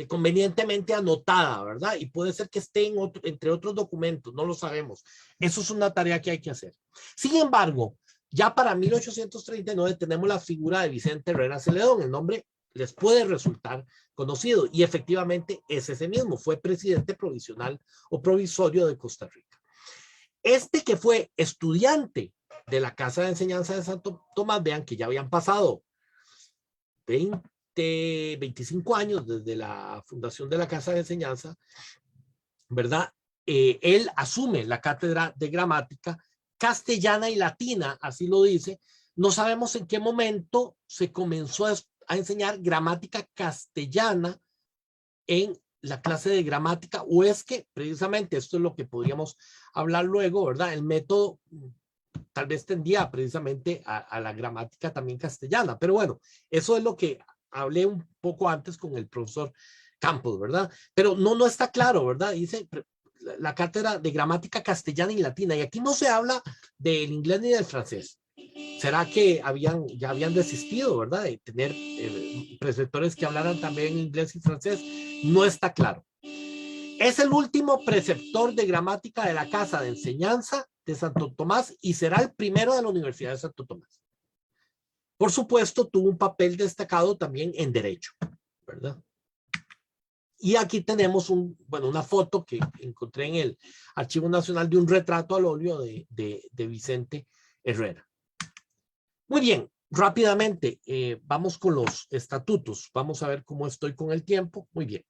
convenientemente anotada, ¿verdad? Y puede ser que esté entre otros documentos, no lo sabemos. Eso es una tarea que hay que hacer. Sin embargo, ya para 1839 tenemos la figura de Vicente Herrera Celedón. El nombre les puede resultar conocido y efectivamente es ese mismo. Fue presidente provisional o provisorio de Costa Rica. Este que fue estudiante de la Casa de Enseñanza de Santo Tomás, vean que ya habían pasado 25 años desde la fundación de la Casa de Enseñanza, ¿verdad? Él asume la cátedra de gramática castellana y latina, así lo dice. No sabemos en qué momento se comenzó a enseñar gramática castellana en la clase de gramática, o es que precisamente esto es lo que podríamos hablar luego, ¿verdad? El método tal vez tendía precisamente a la gramática también castellana, pero bueno, eso es lo que hablé un poco antes con el profesor Campos, ¿verdad? Pero no está claro, ¿verdad? Dice la cátedra de gramática castellana y latina, y aquí no se habla del inglés ni del francés. ¿Será que ya habían desistido, ¿verdad? De tener preceptores que hablaran también inglés y francés? No está claro. Es el último preceptor de gramática de la Casa de Enseñanza de Santo Tomás y será el primero de la Universidad de Santo Tomás. Por supuesto, tuvo un papel destacado también en Derecho, ¿verdad? Y aquí tenemos una foto que encontré en el Archivo Nacional de un retrato al óleo de Vicente Herrera. Muy bien, rápidamente vamos con los estatutos. Vamos a ver cómo estoy con el tiempo. Muy bien.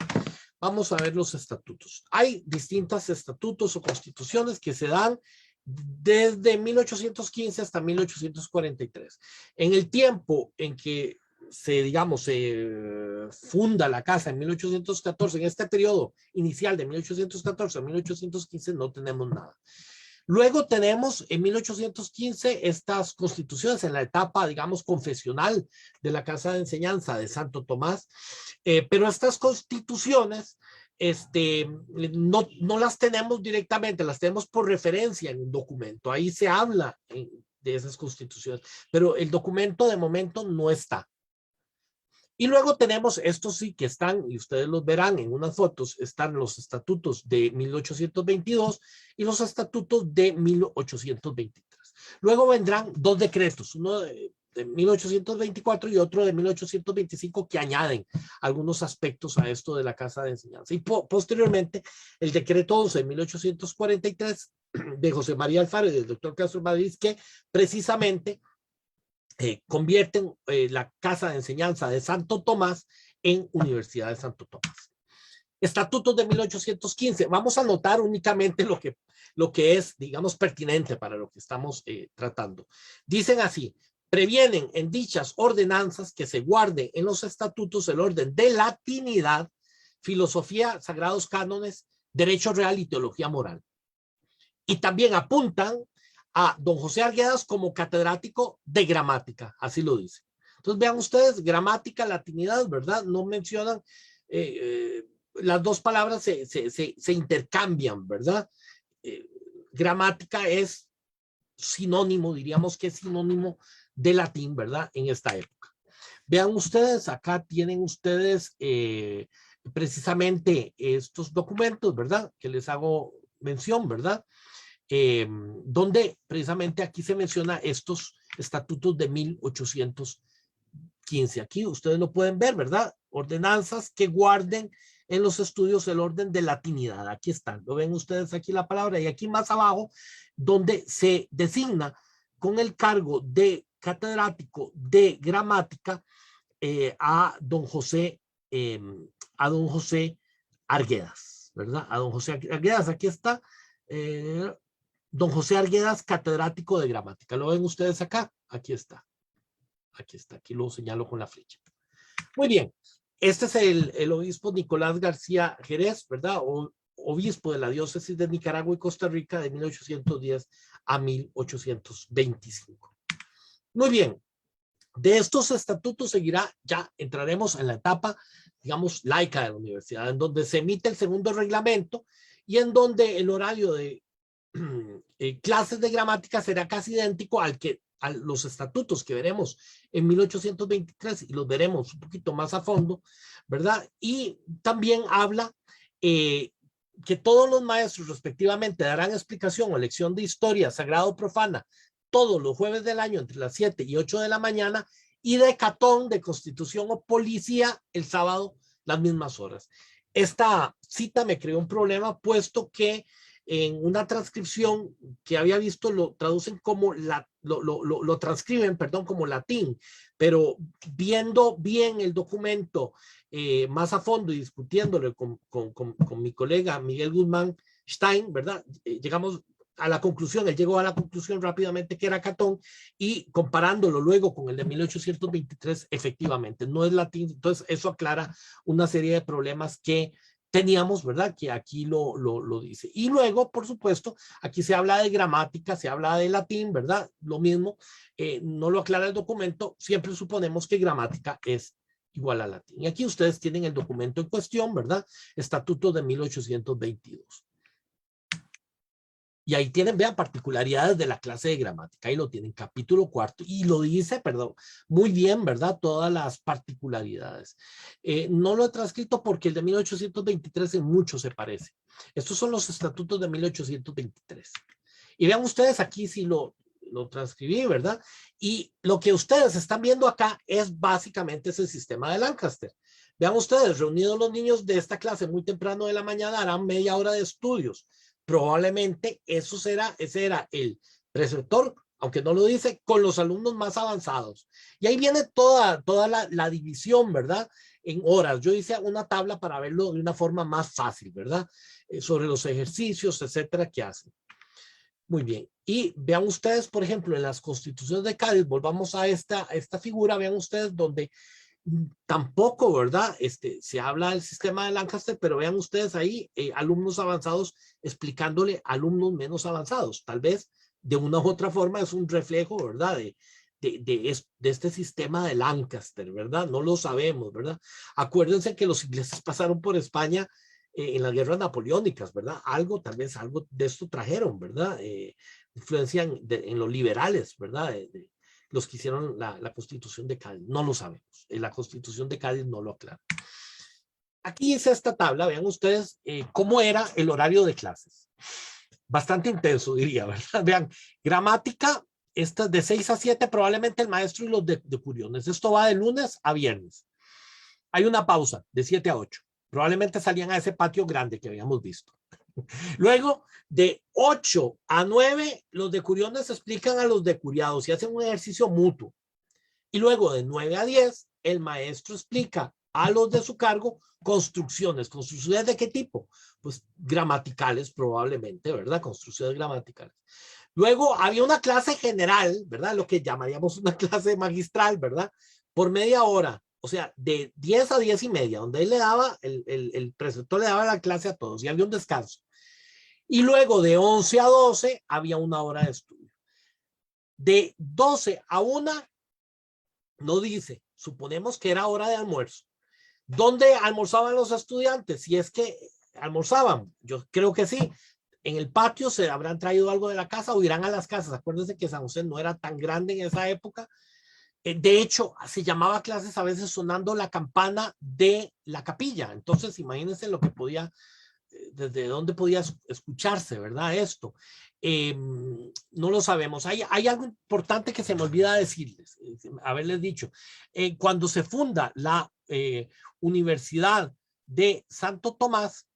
Vamos a ver los estatutos. Hay distintos estatutos o constituciones que se dan desde 1815 hasta 1843. En el tiempo en que se funda la casa en 1814, en este periodo inicial de 1814 a 1815 no tenemos nada. Luego tenemos en 1815 estas constituciones en la etapa, digamos, confesional de la Casa de Enseñanza de Santo Tomás, pero estas constituciones no las tenemos directamente, las tenemos por referencia en un documento. Ahí se habla de esas constituciones, pero el documento de momento no está. Y luego tenemos, estos sí que están, y ustedes los verán en unas fotos, están los estatutos de 1822 y los estatutos de 1823. Luego vendrán dos decretos, uno de 1824 y otro de 1825 que añaden algunos aspectos a esto de la Casa de Enseñanza. Y posteriormente el decreto 11 de 1843 de José María Alfaro y del doctor Castro Madrid, que precisamente convierten la Casa de Enseñanza de Santo Tomás en Universidad de Santo Tomás. Estatutos de 1815. Vamos a notar únicamente lo que es, digamos, pertinente para lo que estamos tratando. Dicen así: previenen en dichas ordenanzas que se guarde en los estatutos el orden de latinidad, filosofía, sagrados cánones, derecho real y teología moral. Y también apuntan a don José Arguedas como catedrático de gramática, así lo dice. Entonces vean ustedes, gramática, latinidad, ¿verdad? No mencionan las dos palabras se intercambian, ¿verdad? Gramática es sinónimo, diríamos que es sinónimo de latín, ¿verdad? En esta época. Vean ustedes, acá tienen ustedes precisamente estos documentos, ¿verdad? Que les hago mención, ¿verdad? Donde precisamente aquí se menciona estos estatutos de 1815. Aquí ustedes lo pueden ver, ¿verdad? Ordenanzas que guarden en los estudios el orden de latinidad. Aquí están, lo ven ustedes aquí la palabra, y aquí más abajo, donde se designa con el cargo de catedrático de gramática a don José Arguedas, ¿verdad? A don José Arguedas, aquí está, don José Arguedas, catedrático de gramática. ¿Lo ven ustedes acá? Aquí está, aquí lo señalo con la flecha. Muy bien, este es el obispo Nicolás García Jerez, ¿verdad? Obispo de la diócesis de Nicaragua y Costa Rica de 1810 a 1825. Muy bien, de estos estatutos seguirá, ya entraremos en la etapa, digamos, laica de la universidad, en donde se emite el segundo reglamento y en donde el horario de clases de gramática será casi idéntico a los estatutos que veremos en 1823 y los veremos un poquito más a fondo, ¿verdad? Y también habla que todos los maestros respectivamente darán explicación o lección de historia, sagrada o profana, todos los jueves del año entre las 7 y 8 de la mañana, y de catón, de constitución o policía el sábado las mismas horas. Esta cita me creó un problema, puesto que en una transcripción que había visto lo traducen como lo transcriben, perdón, como latín, pero viendo bien el documento más a fondo y discutiéndolo con mi colega Miguel Guzmán Stein, ¿verdad? Llegamos a la conclusión, él llegó a la conclusión rápidamente que era catón, y comparándolo luego con el de 1823, efectivamente, no es latín. Entonces eso aclara una serie de problemas que teníamos, ¿verdad? Que aquí lo dice. Y luego, por supuesto, aquí se habla de gramática, se habla de latín, ¿verdad? Lo mismo, no lo aclara el documento, siempre suponemos que gramática es igual a latín. Y aquí ustedes tienen el documento en cuestión, ¿verdad? Estatuto de 1822. Y ahí tienen, vean, particularidades de la clase de gramática. Ahí lo tienen, capítulo 4. Y lo dice, perdón, muy bien, ¿verdad? Todas las particularidades. No lo he transcrito porque el de 1823 en mucho se parece. Estos son los estatutos de 1823. Y vean ustedes aquí si lo transcribí, ¿verdad? Y lo que ustedes están viendo acá es básicamente ese sistema de Lancaster. Vean ustedes, reunidos los niños de esta clase muy temprano de la mañana, harán media hora de estudios. Probablemente ese era el preceptor, aunque no lo dice, con los alumnos más avanzados. Y ahí viene toda la división, ¿verdad? En horas. Yo hice una tabla para verlo de una forma más fácil, ¿verdad? Sobre los ejercicios, etcétera, que hacen. Muy bien. Y vean ustedes, por ejemplo, en las constituciones de Cádiz, volvamos a esta figura, vean ustedes donde tampoco, ¿verdad? Se habla del sistema de Lancaster, pero vean ustedes ahí alumnos avanzados explicándole a alumnos menos avanzados. Tal vez de una u otra forma es un reflejo, ¿verdad? De este sistema de Lancaster, ¿verdad? No lo sabemos, ¿verdad? Acuérdense que los ingleses pasaron por España en las guerras napoleónicas, ¿verdad? Tal vez algo de esto trajeron, ¿verdad? Influencia en los liberales, ¿verdad? Los que hicieron la Constitución de Cádiz. No lo sabemos. La Constitución de Cádiz no lo aclara. Aquí es esta tabla, vean ustedes cómo era el horario de clases. Bastante intenso, diría, ¿verdad? Vean, gramática, esta de 6 a 7, probablemente el maestro y los decuriones. Esto va de lunes a viernes. Hay una pausa de 7 a 8. Probablemente salían a ese patio grande que habíamos visto. Luego, de 8 a 9, los decuriones explican a los decuriados y hacen un ejercicio mutuo. Y luego, de 9 a 10, el maestro explica a los de su cargo construcciones. ¿Construcciones de qué tipo? Pues gramaticales, probablemente, ¿verdad? Construcciones gramaticales. Luego, había una clase general, ¿verdad? Lo que llamaríamos una clase magistral, ¿verdad? Por media hora. O sea, de 10 a 10 y media, donde él le daba, el preceptor le daba la clase a todos y había un descanso. Y luego de 11 a 12 había una hora de estudio. De 12 a 1 no dice, suponemos que era hora de almuerzo. ¿Dónde almorzaban los estudiantes? Si es que almorzaban, yo creo que sí. En el patio se habrán traído algo de la casa o irán a las casas. Acuérdense que San José no era tan grande en esa época. De hecho, se llamaba clases a veces sonando la campana de la capilla. Entonces, imagínense lo que podía, desde dónde podía escucharse, ¿verdad? Esto. No lo sabemos. Hay algo importante que se me olvida decirles, haberles dicho. Cuando se funda la Universidad de Santo Tomás,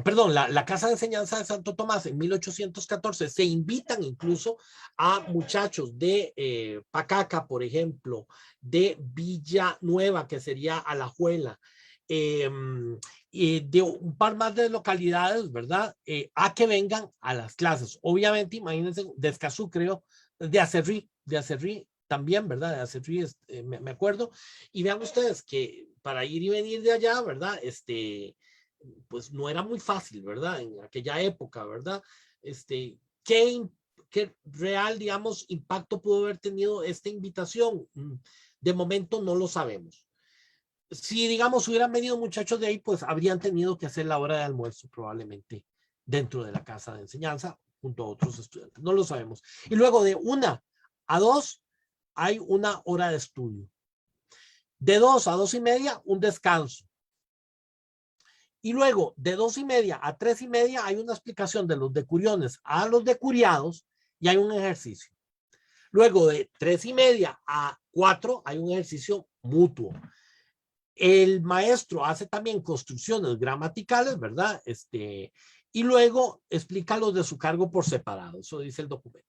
perdón, la Casa de Enseñanza de Santo Tomás en 1814, se invitan incluso a muchachos de Pacaca, por ejemplo, de Villanueva, que sería Alajuela, y de un par más de localidades, ¿verdad? A que vengan a las clases. Obviamente, imagínense, de Escazú, creo, de Acerrí también, ¿verdad? De Acerrí, me acuerdo. Y vean ustedes que para ir y venir de allá, ¿verdad? Pues no era muy fácil, ¿verdad? En aquella época, ¿verdad? ¿Qué real, digamos, impacto pudo haber tenido esta invitación? De momento no lo sabemos. Si, digamos, hubieran venido muchachos de ahí, pues habrían tenido que hacer la hora de almuerzo probablemente dentro de la casa de enseñanza junto a otros estudiantes. No lo sabemos. Y luego de 1 a 2 hay una hora de estudio. De 2 a 2:30, un descanso. Y luego, de 2:30 a 3:30, hay una explicación de los decuriones a los decuriados y hay un ejercicio. Luego, de 3:30 a 4, hay un ejercicio mutuo. El maestro hace también construcciones gramaticales, ¿verdad? Y luego explica los de su cargo por separado. Eso dice el documento.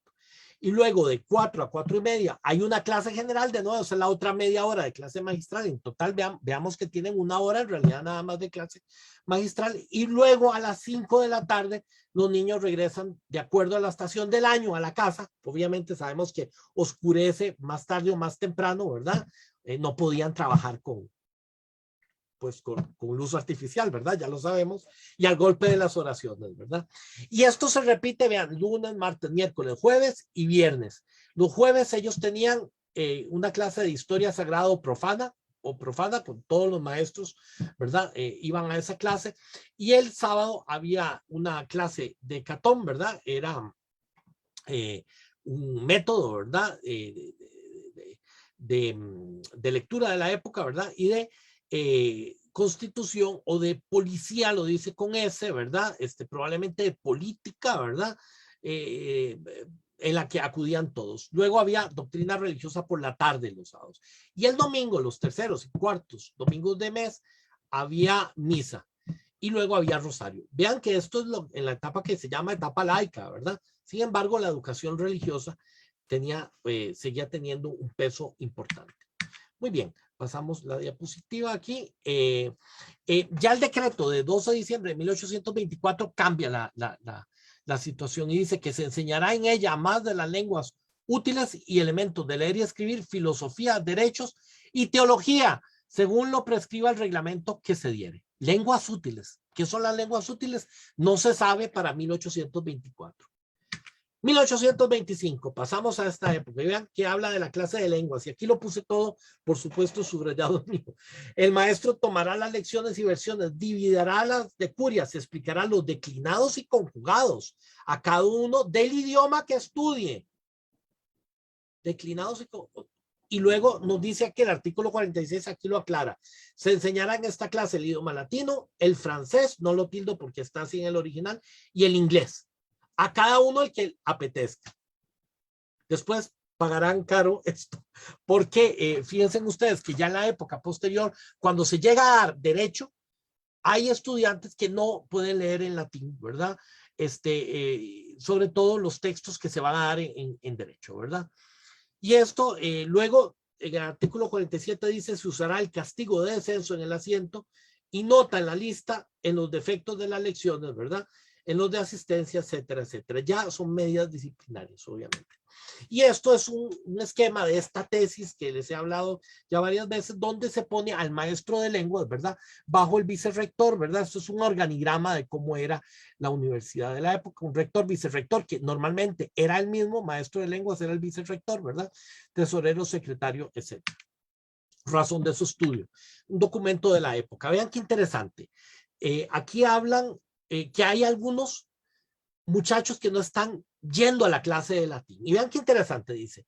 Y luego de 4 a 4:30 hay una clase general, de nuevo, es la otra media hora de clase magistral. En total, veamos que tienen 1 hora en realidad nada más de clase magistral. Y luego a las 5 de la tarde los niños regresan de acuerdo a la estación del año a la casa. Obviamente sabemos que oscurece más tarde o más temprano, ¿verdad? No podían trabajar con luz artificial, ¿verdad? Ya lo sabemos. Y al golpe de las oraciones, ¿verdad? Y esto se repite, vean, lunes, martes, miércoles, jueves y viernes. Los jueves ellos tenían una clase de historia sagrada o profana, con todos los maestros, ¿verdad? Iban a esa clase. Y el sábado había una clase de Catón, ¿verdad? Era un método, ¿verdad? De lectura de la época, ¿verdad? Y de constitución o de policía, lo dice con S, ¿verdad? Probablemente de política, ¿verdad? En la que acudían todos. Luego había doctrina religiosa por la tarde los sábados. Y el domingo, los terceros y cuartos domingos de mes, había misa. Y luego había rosario. Vean que esto es en la etapa que se llama etapa laica, ¿verdad? Sin embargo, la educación religiosa seguía teniendo un peso importante. Muy bien, pasamos la diapositiva aquí. Ya el decreto de 12 de diciembre de 1824 cambia la situación y dice que se enseñará en ella más de las lenguas útiles y elementos de leer y escribir, filosofía, derechos y teología, según lo prescriba el reglamento que se diere. Lenguas útiles. ¿Qué son las lenguas útiles? No se sabe para 1824. 1825, pasamos a esta época. Vean que habla de la clase de lenguas y aquí lo puse todo, por supuesto, subrayado mío. El maestro tomará las lecciones y versiones, dividirá las decurias, explicará los declinados y conjugados a cada uno del idioma que estudie. Declinados y conjugados. Y luego nos dice aquí el artículo 46, aquí lo aclara. Se enseñará en esta clase el idioma latino, el francés, no lo tildo porque está así en el original, y el inglés. A cada uno el que apetezca. Después pagarán caro esto, porque fíjense ustedes que ya en la época posterior, cuando se llega a dar derecho, hay estudiantes que no pueden leer en latín, ¿verdad? Sobre todo los textos que se van a dar en derecho, ¿verdad? Y esto luego, en el artículo 47 dice, se usará el castigo de descenso en el asiento y nota en la lista en los defectos de las lecciones, ¿verdad? En los de asistencia, etcétera, etcétera. Ya son medidas disciplinarias, obviamente. Y esto es un esquema de esta tesis que les he hablado ya varias veces, donde se pone al maestro de lenguas, ¿verdad? Bajo el vicerrector, ¿verdad? Esto es un organigrama de cómo era la universidad de la época, un rector, vicerrector, que normalmente era el mismo, maestro de lenguas era el vicerrector, ¿verdad? Tesorero, secretario, etc. Razón de su estudio. Un documento de la época. Vean qué interesante. Aquí hablan que hay algunos muchachos que no están yendo a la clase de latín. Y vean qué interesante, dice,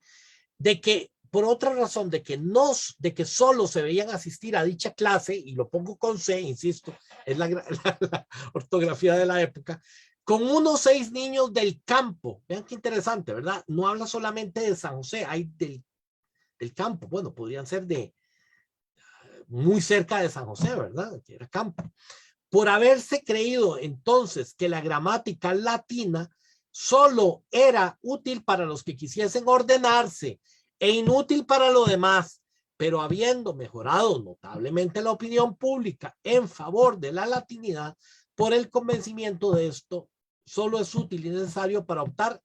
de que por otra razón de que solo se veían asistir a dicha clase, y lo pongo con C, insisto, es la ortografía de la época, con unos 6 niños del campo. Vean qué interesante, ¿verdad? No habla solamente de San José, hay del campo. Bueno, podrían ser de muy cerca de San José, ¿verdad? Que era campo. Por haberse creído entonces que la gramática latina solo era útil para los que quisiesen ordenarse e inútil para lo demás, pero habiendo mejorado notablemente la opinión pública en favor de la latinidad, por el convencimiento de esto, solo es útil y necesario para optar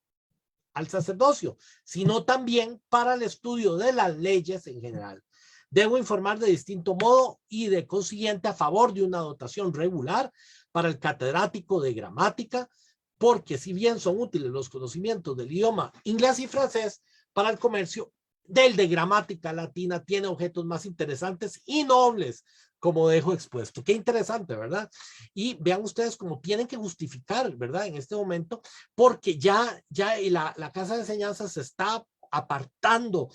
al sacerdocio, sino también para el estudio de las leyes en general. Debo informar de distinto modo y de consiguiente a favor de una dotación regular para el catedrático de gramática, porque si bien son útiles los conocimientos del idioma inglés y francés para el comercio, del de gramática latina tiene objetos más interesantes y nobles, como dejo expuesto. Qué interesante, ¿verdad? Y vean ustedes cómo tienen que justificar, ¿verdad? En este momento, porque ya la casa de enseñanza se está apartando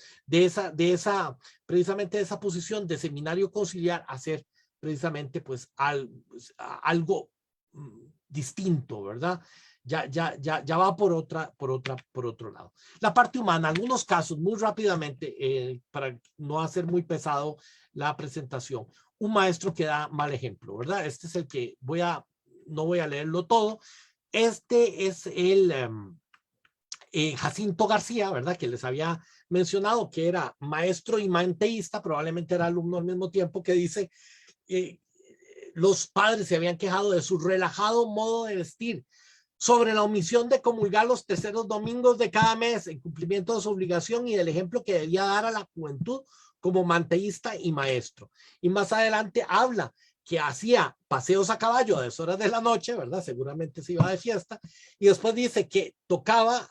precisamente de esa posición de seminario conciliar a ser precisamente pues algo distinto, ¿verdad? Ya va por otro lado. La parte humana, algunos casos, muy rápidamente, para no hacer muy pesado la presentación. Un maestro que da mal ejemplo, ¿verdad? Este es el que no voy a leerlo todo. Este es el Jacinto García, ¿verdad? Que les había mencionado que era maestro y manteísta, probablemente era alumno al mismo tiempo, que dice los padres se habían quejado de su relajado modo de vestir, sobre la omisión de comulgar los terceros domingos de cada mes en cumplimiento de su obligación y del ejemplo que debía dar a la juventud como manteísta y maestro. Y más adelante habla que hacía paseos a caballo a deshoras de la noche, ¿verdad? Seguramente se iba de fiesta. Y después dice que tocaba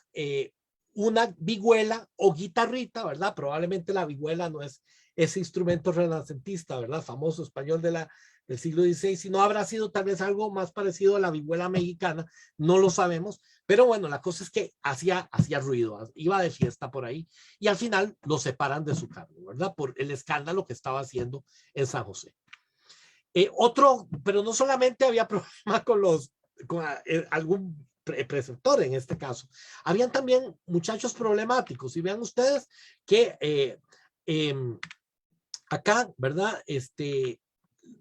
una vihuela o guitarrita, ¿verdad? Probablemente la vihuela no es ese instrumento renacentista, ¿verdad? Famoso español del siglo XVI, si no habrá sido tal vez algo más parecido a la vihuela mexicana, no lo sabemos, pero bueno, la cosa es que hacía ruido, iba de fiesta por ahí, y al final lo separan de su cargo, ¿verdad? Por el escándalo que estaba haciendo en San José. Pero no solamente había problemas con algún preceptor en este caso, habían también muchachos problemáticos, y vean ustedes que acá, ¿verdad?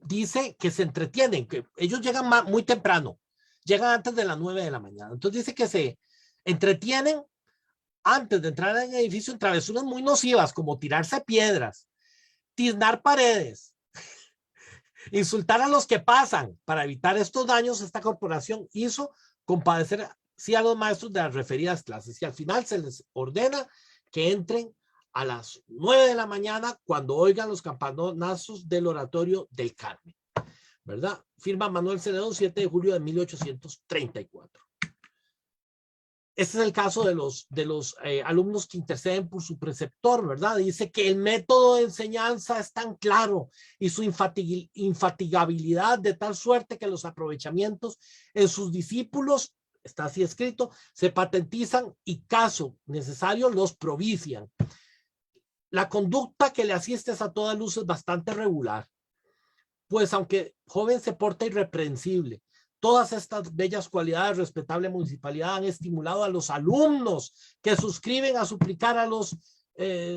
Dice que se entretienen, que ellos llegan muy temprano, llegan antes de las 9 de la mañana. Entonces dice que se entretienen antes de entrar en el edificio en travesuras muy nocivas, como tirarse piedras, tiznar paredes, insultar a los que pasan. Para evitar estos daños, esta corporación hizo compadecer sí a los maestros de las referidas clases, y al final se les ordena que entren a las 9 de la mañana cuando oigan los campanazos del oratorio del Carmen, ¿verdad? Firma Manuel Celedón, 7 de julio de 1834. Este es el caso de los alumnos que interceden por su preceptor, ¿verdad? Dice que el método de enseñanza es tan claro y su infatigabilidad de tal suerte que los aprovechamientos en sus discípulos, está así escrito, se patentizan y caso necesario los provician. La conducta que le asiste a toda luz es bastante regular, pues aunque joven se porta irreprensible, todas estas bellas cualidades, respetable municipalidad, han estimulado a los alumnos que suscriben a suplicar a los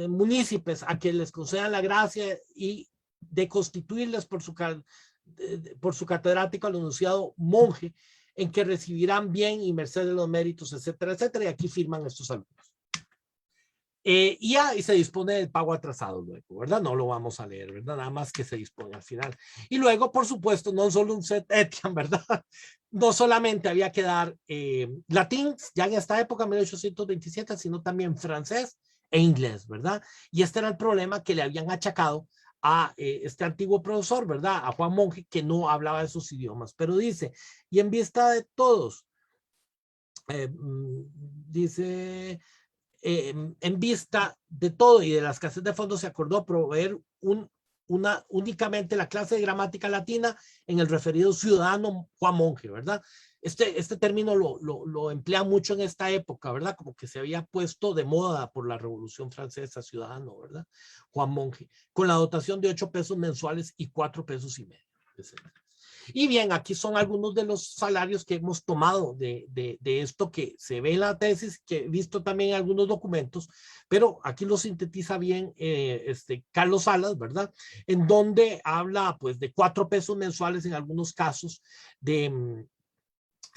municipios a que les concedan la gracia y de constituirles por su catedrático al anunciado monje, en que recibirán bien y merced de los méritos, etcétera, etcétera. Y aquí firman estos alumnos. Y se dispone del pago atrasado luego, ¿verdad? No lo vamos a leer, ¿verdad? Nada más que se dispone al final. Y luego, por supuesto, no solo un set etiam, ¿verdad? No solamente había que dar latín, ya en esta época, 1827, sino también francés e inglés, ¿verdad? Y este era el problema que le habían achacado a este antiguo profesor, ¿verdad? A Juan Monge, que no hablaba esos idiomas. Pero dice, y en vista de todos, dice, en vista de todo y de la escasez de fondos, se acordó proveer únicamente la clase de gramática latina en el referido ciudadano Juan Monge, ¿verdad? Este término lo emplea mucho en esta época, ¿verdad? Como que se había puesto de moda por la Revolución Francesa, ciudadano, ¿verdad? Juan Monge, con la dotación de 8 pesos mensuales y 4 pesos y medio. Y bien, aquí son algunos de los salarios que hemos tomado de esto que se ve en la tesis, que he visto también en algunos documentos, pero aquí lo sintetiza bien Carlos Salas, ¿verdad? En donde habla pues de 4 pesos mensuales en algunos casos, de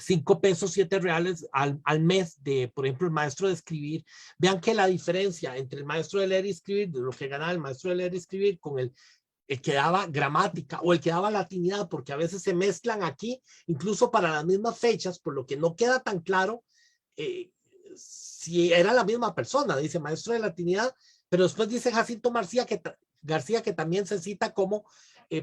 5 pesos, 7 reales al mes de, por ejemplo, el maestro de escribir. Vean que la diferencia entre el maestro de leer y escribir, de lo que ganaba el maestro de leer y escribir con el que daba gramática o el que daba latinidad, porque a veces se mezclan aquí, incluso para las mismas fechas, por lo que no queda tan claro si era la misma persona, dice maestro de latinidad, pero después dice Jacinto García que también se cita como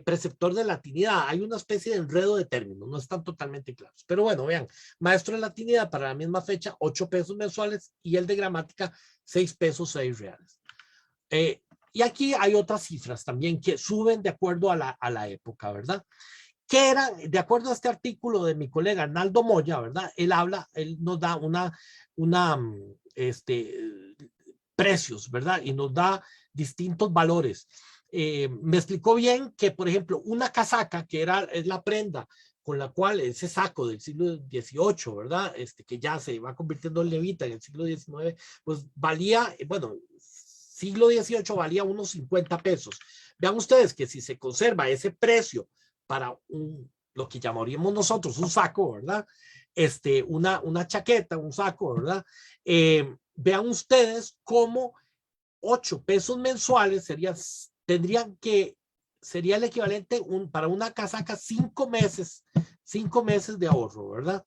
preceptor de latinidad. Hay una especie de enredo de términos, no están totalmente claros. Pero bueno, vean, maestro de latinidad para la misma fecha, 8 pesos mensuales, y el de gramática, 6 pesos, 6 reales. Y aquí hay otras cifras también que suben de acuerdo a la época, ¿verdad? Que era, de acuerdo a este artículo de mi colega Arnaldo Moya, ¿verdad? Él nos da precios, ¿verdad? Y nos da distintos valores. Me explicó bien que, por ejemplo, una casaca, que es la prenda con la cual ese saco del siglo XVIII, ¿verdad? Que ya se va convirtiendo en levita en el siglo XIX, pues valía, bueno, siglo XVIII valía unos 50 pesos. Vean ustedes que si se conserva ese precio para lo que llamaríamos nosotros un saco, ¿verdad? Una chaqueta, un saco, ¿verdad? Vean ustedes cómo 8 pesos mensuales sería el equivalente para una casaca 5 meses de ahorro, ¿verdad?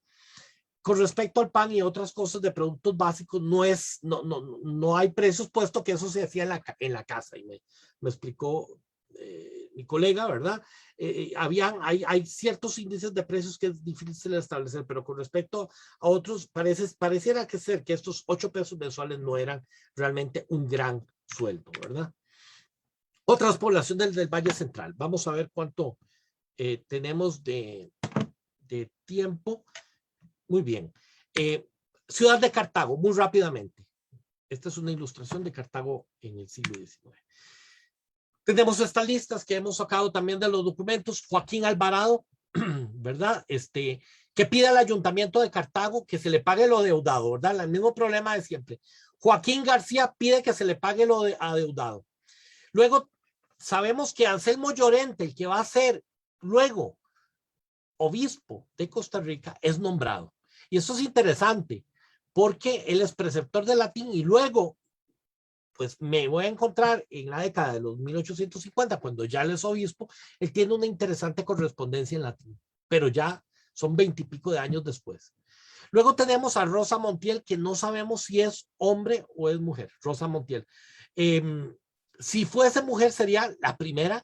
Con respecto al pan y otras cosas de productos básicos, no hay precios, puesto que eso se hacía en la casa. Y me explicó mi colega, ¿verdad? Hay ciertos índices de precios que es difícil de establecer, pero con respecto a otros, pareciera que estos 8 pesos mensuales no eran realmente un gran sueldo, ¿verdad? Otras poblaciones del Valle Central. Vamos a ver cuánto tenemos de tiempo. Muy bien. Ciudad de Cartago, muy rápidamente. Esta es una ilustración de Cartago en el siglo XIX. Tenemos estas listas que hemos sacado también de los documentos. Joaquín Alvarado, ¿verdad? Que pide al ayuntamiento de Cartago que se le pague lo adeudado, ¿verdad? El mismo problema de siempre. Joaquín García pide que se le pague lo adeudado. Luego, sabemos que Anselmo Llorente, el que va a ser luego obispo de Costa Rica, es nombrado. Y eso es interesante, porque él es preceptor de latín y luego, pues me voy a encontrar en la década de los 1850, cuando ya él es obispo, él tiene una interesante correspondencia en latín, pero ya son 20 y pico de años después. Luego tenemos a Rosa Montiel, que no sabemos si es hombre o es mujer. Rosa Montiel. Si fuese mujer, sería la primera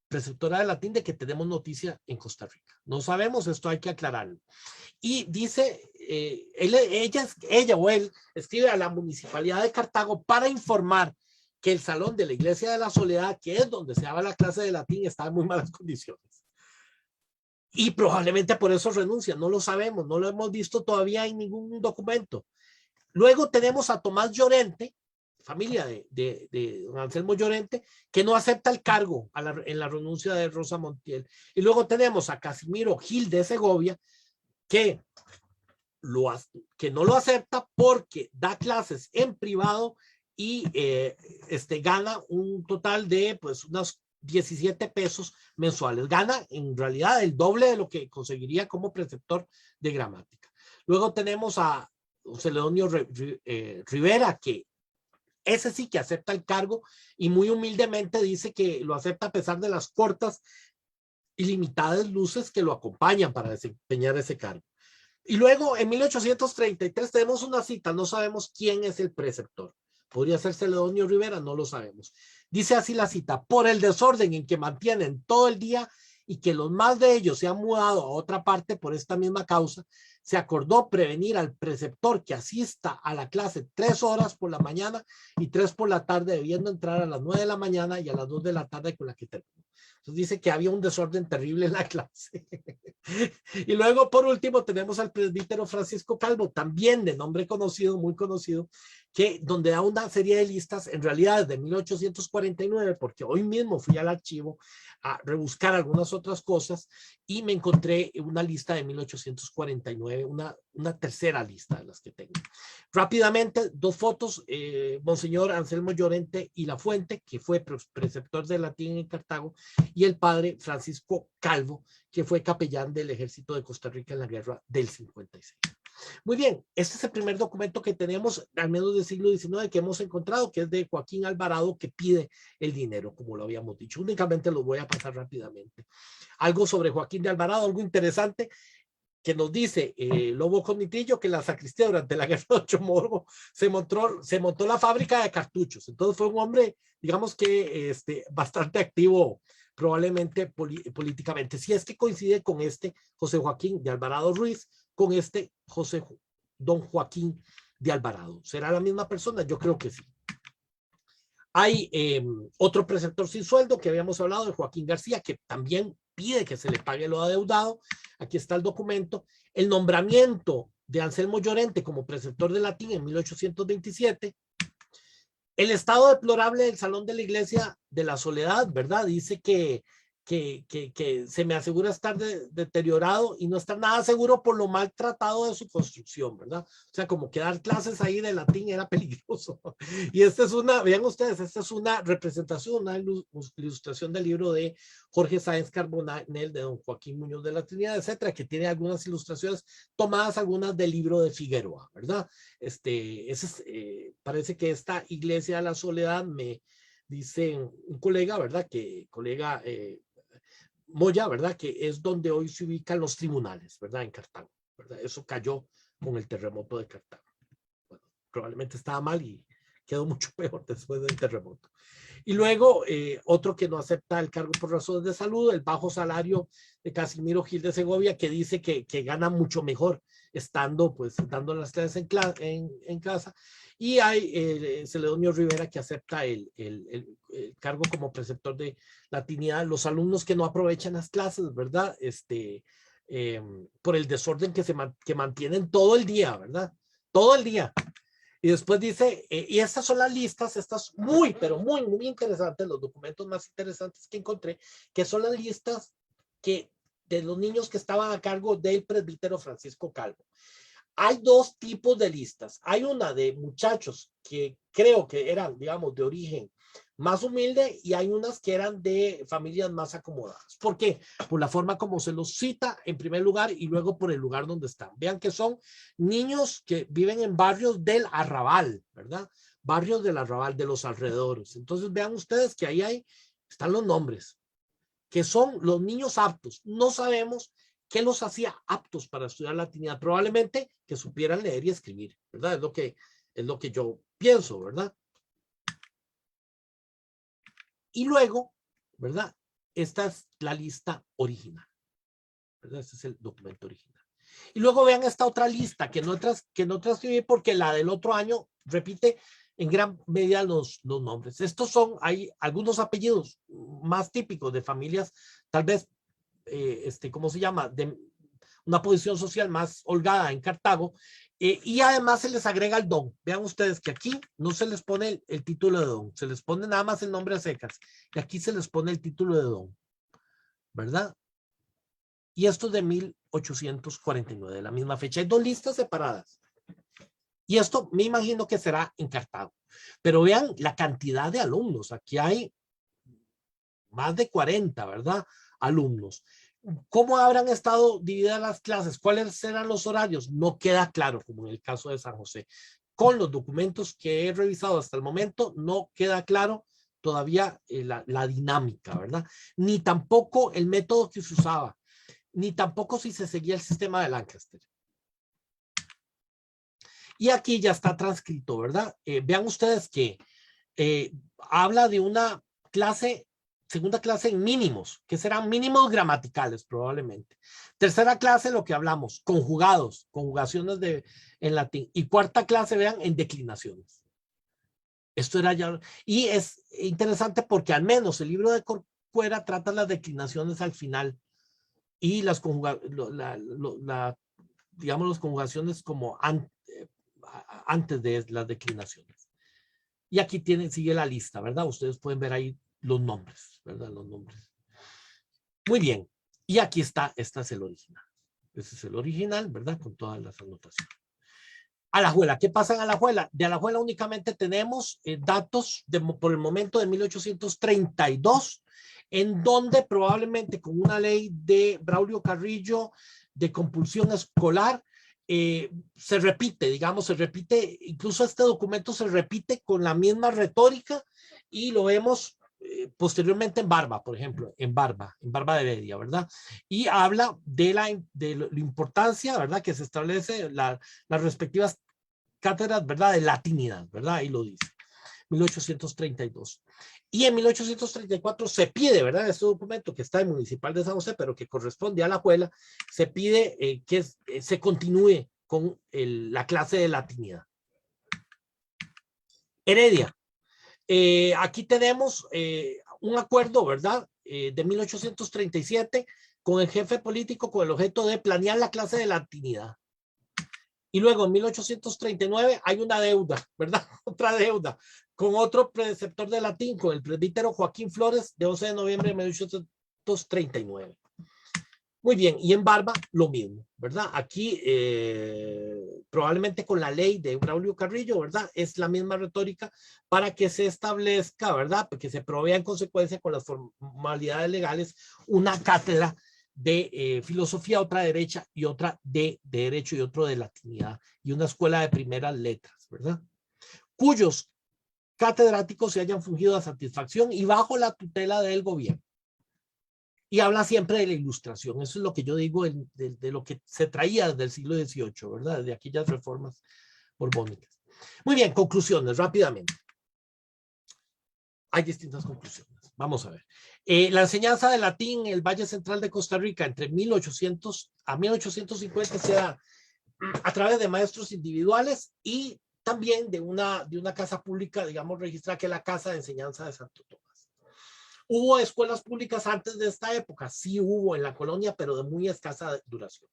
preceptora de latín de que tenemos noticia en Costa Rica. No sabemos, esto hay que aclararlo. Y dice, ella o él escribe a la Municipalidad de Cartago para informar que el salón de la Iglesia de la Soledad, que es donde se daba la clase de latín, está en muy malas condiciones. Y probablemente por eso renuncia, no lo sabemos, no lo hemos visto todavía en ningún documento. Luego tenemos a Tomás Llorente, familia de don Anselmo Llorente, que no acepta el cargo en la renuncia de Rosa Montiel. Y luego tenemos a Casimiro Gil de Segovia, que no lo acepta porque da clases en privado y gana un total de pues unos 17 pesos mensuales. Gana en realidad el doble de lo que conseguiría como preceptor de gramática. Luego tenemos a Celedonio Rivera, que ese sí que acepta el cargo y muy humildemente dice que lo acepta a pesar de las cortas y limitadas luces que lo acompañan para desempeñar ese cargo. Y luego en 1833 tenemos una cita, no sabemos quién es el preceptor. Podría ser Celedonio Rivera, no lo sabemos. Dice así la cita: por el desorden en que mantienen todo el día y que los más de ellos se han mudado a otra parte por esta misma causa, se acordó prevenir al preceptor que asista a la clase 3 horas por la mañana y 3 por la tarde, debiendo entrar a las 9 de la mañana y a las 2 de la tarde con la que terminó. Entonces dice que había un desorden terrible en la clase. Y luego, por último, tenemos al presbítero Francisco Calvo, también de nombre conocido, muy conocido, que donde da una serie de listas, en realidad de 1849, porque hoy mismo fui al archivo a rebuscar algunas otras cosas y me encontré una lista de 1849, una tercera lista de las que tengo. Rápidamente, 2 fotos, Monseñor Anselmo Llorente y La Fuente, que fue preceptor de latín en Cartago, y el padre Francisco Calvo, que fue capellán del ejército de Costa Rica en la guerra del 56. Muy bien, este es el primer documento que tenemos, al menos del siglo XIX, que hemos encontrado, que es de Joaquín Alvarado, que pide el dinero, como lo habíamos dicho. Únicamente lo voy a pasar rápidamente. Algo sobre Joaquín de Alvarado, algo interesante, que nos dice Lobo Comitillo que la sacristía durante la guerra de Ocho Morbo se montó la fábrica de cartuchos. Entonces fue un hombre, digamos que bastante activo, probablemente políticamente. Si es que coincide con este José Joaquín de Alvarado Ruiz, con este don Joaquín de Alvarado. ¿Será la misma persona? Yo creo que sí. Hay otro preceptor sin sueldo que habíamos hablado, de Joaquín García, que también pide que se le pague lo adeudado. Aquí está el documento. El nombramiento de Anselmo Llorente como preceptor de latín en 1827. El estado deplorable del Salón de la Iglesia de la Soledad, ¿verdad? Dice que se me asegura estar deteriorado y no estar nada seguro por lo maltratado de su construcción, ¿verdad? O sea, como que dar clases ahí de latín era peligroso. Y esta es una, vean ustedes, esta es una representación, una ilustración del libro de Jorge Sáenz Carbonell, de don Joaquín Muñoz de la Trinidad, etcétera, que tiene algunas ilustraciones tomadas, algunas del libro de Figueroa, ¿verdad? Parece que esta iglesia de la Soledad, me dice un colega, ¿verdad? Colega Moya, ¿verdad? Que es donde hoy se ubican los tribunales, ¿verdad? En Cartago, ¿verdad? Eso cayó con el terremoto de Cartago. Bueno, probablemente estaba mal y quedó mucho peor después del terremoto. Y luego, otro que no acepta el cargo por razones de salud, el bajo salario de Casimiro Gil de Segovia, que dice que gana mucho mejor estando, pues, dando las clases en casa. Y hay Celedonio Rivera, que acepta el cargo como preceptor de latinidad. Los alumnos que no aprovechan las clases, ¿verdad? Por el desorden que mantienen todo el día, ¿verdad? Todo el día. Y después dice, y estas son las listas, estas muy, pero muy, muy interesantes, los documentos más interesantes que encontré, que son las listas de los niños que estaban a cargo del presbítero Francisco Calvo. Hay 2 tipos de listas. Hay una de muchachos que creo que eran, digamos, de origen más humilde, y hay unas que eran de familias más acomodadas. ¿Por qué? Por la forma como se los cita en primer lugar y luego por el lugar donde están. Vean que son niños que viven en barrios del arrabal, ¿verdad? Barrios del arrabal, de los alrededores. Entonces vean ustedes que ahí están los nombres, que son los niños aptos. No sabemos qué los hacía aptos para estudiar latinidad. Probablemente que supieran leer y escribir, ¿verdad? Es lo que yo pienso, ¿verdad? Y luego, ¿verdad? Esta es la lista original, ¿verdad? Este es el documento original. Y luego vean esta otra lista que no transcribí porque la del otro año repite en gran medida los nombres. Estos hay algunos apellidos más típicos de familias, tal vez, ¿cómo se llama? De una posición social más holgada en Cartago, y además se les agrega el don. Vean ustedes que aquí no se les pone el título de don, se les pone nada más el nombre a secas, y aquí se les pone el título de don, ¿verdad? Y esto es de 1849, de la misma fecha. Hay 2 listas separadas. Y esto me imagino que será en Cartago. Pero vean la cantidad de alumnos. Aquí hay más de 40, ¿verdad? Alumnos. ¿Cómo habrán estado divididas las clases? ¿Cuáles serán los horarios? No queda claro, como en el caso de San José. con los documentos que he revisado hasta el momento, no queda claro todavía la dinámica, ¿verdad? Ni tampoco el método que se usaba, ni tampoco si se seguía el sistema de Lancaster. Y aquí ya está transcrito, ¿verdad? Vean ustedes que habla de una clase, segunda clase en mínimos, que serán mínimos gramaticales probablemente. Tercera clase, lo que hablamos, conjugados, conjugaciones en latín. Y cuarta clase, vean, en declinaciones. Esto era ya, y es interesante porque al menos el libro de Corcuera trata las declinaciones al final y las digamos, las conjugaciones como antes de las declinaciones. Y aquí sigue la lista, ¿verdad? Ustedes pueden ver ahí los nombres, ¿verdad? Los nombres. Muy bien. Y aquí está, este es el original. Ese es el original, ¿verdad? Con todas las anotaciones. Alajuela, ¿qué pasa en Alajuela? De Alajuela únicamente tenemos datos por el momento de 1832, en donde probablemente con una ley de Braulio Carrillo de compulsión escolar, se repite, digamos, se repite, incluso este documento se repite con la misma retórica y lo vemos posteriormente en Barba, por ejemplo, en Barba de Heredia, ¿verdad? Y habla de la importancia, ¿verdad? Que se establece las respectivas cátedras, ¿verdad? De latinidad, ¿verdad? Ahí lo dice, 1832. Y en 1834 se pide, ¿verdad? Este documento que está en Municipal de San José, pero que corresponde a Alajuela, se pide que se continúe con la clase de latinidad. Heredia. Aquí tenemos un acuerdo, ¿verdad? De 1837 con el jefe político con el objeto de planear la clase de latinidad. Y luego en 1839 hay una deuda, ¿verdad? Otra deuda con otro preceptor de latín, con el presbítero Joaquín Flores, de 11 de noviembre de 1839. Muy bien, y en Barba lo mismo, ¿verdad? Aquí probablemente con la ley de Braulio Carrillo, ¿verdad? Es la misma retórica para que se establezca, ¿verdad? Porque se provea en consecuencia con las formalidades legales una cátedra de filosofía, otra de derecha y otra de derecho y otro de latinidad y una escuela de primeras letras, ¿verdad? Cuyos catedráticos se hayan fungido a satisfacción y bajo la tutela del gobierno. Y habla siempre de la ilustración. Eso es lo que yo digo de lo que se traía desde el siglo XVIII, ¿verdad? Desde aquellas reformas borbónicas. Muy bien, conclusiones, rápidamente. Hay distintas conclusiones. Vamos a ver. La enseñanza de latín en el Valle Central de Costa Rica entre 1800 a 1850 se da a través de maestros individuales y también de una casa pública, digamos, registrada, que es la Casa de Enseñanza de Santo Tomás. ¿Hubo escuelas públicas antes de esta época? Sí hubo en la colonia, pero de muy escasa duración,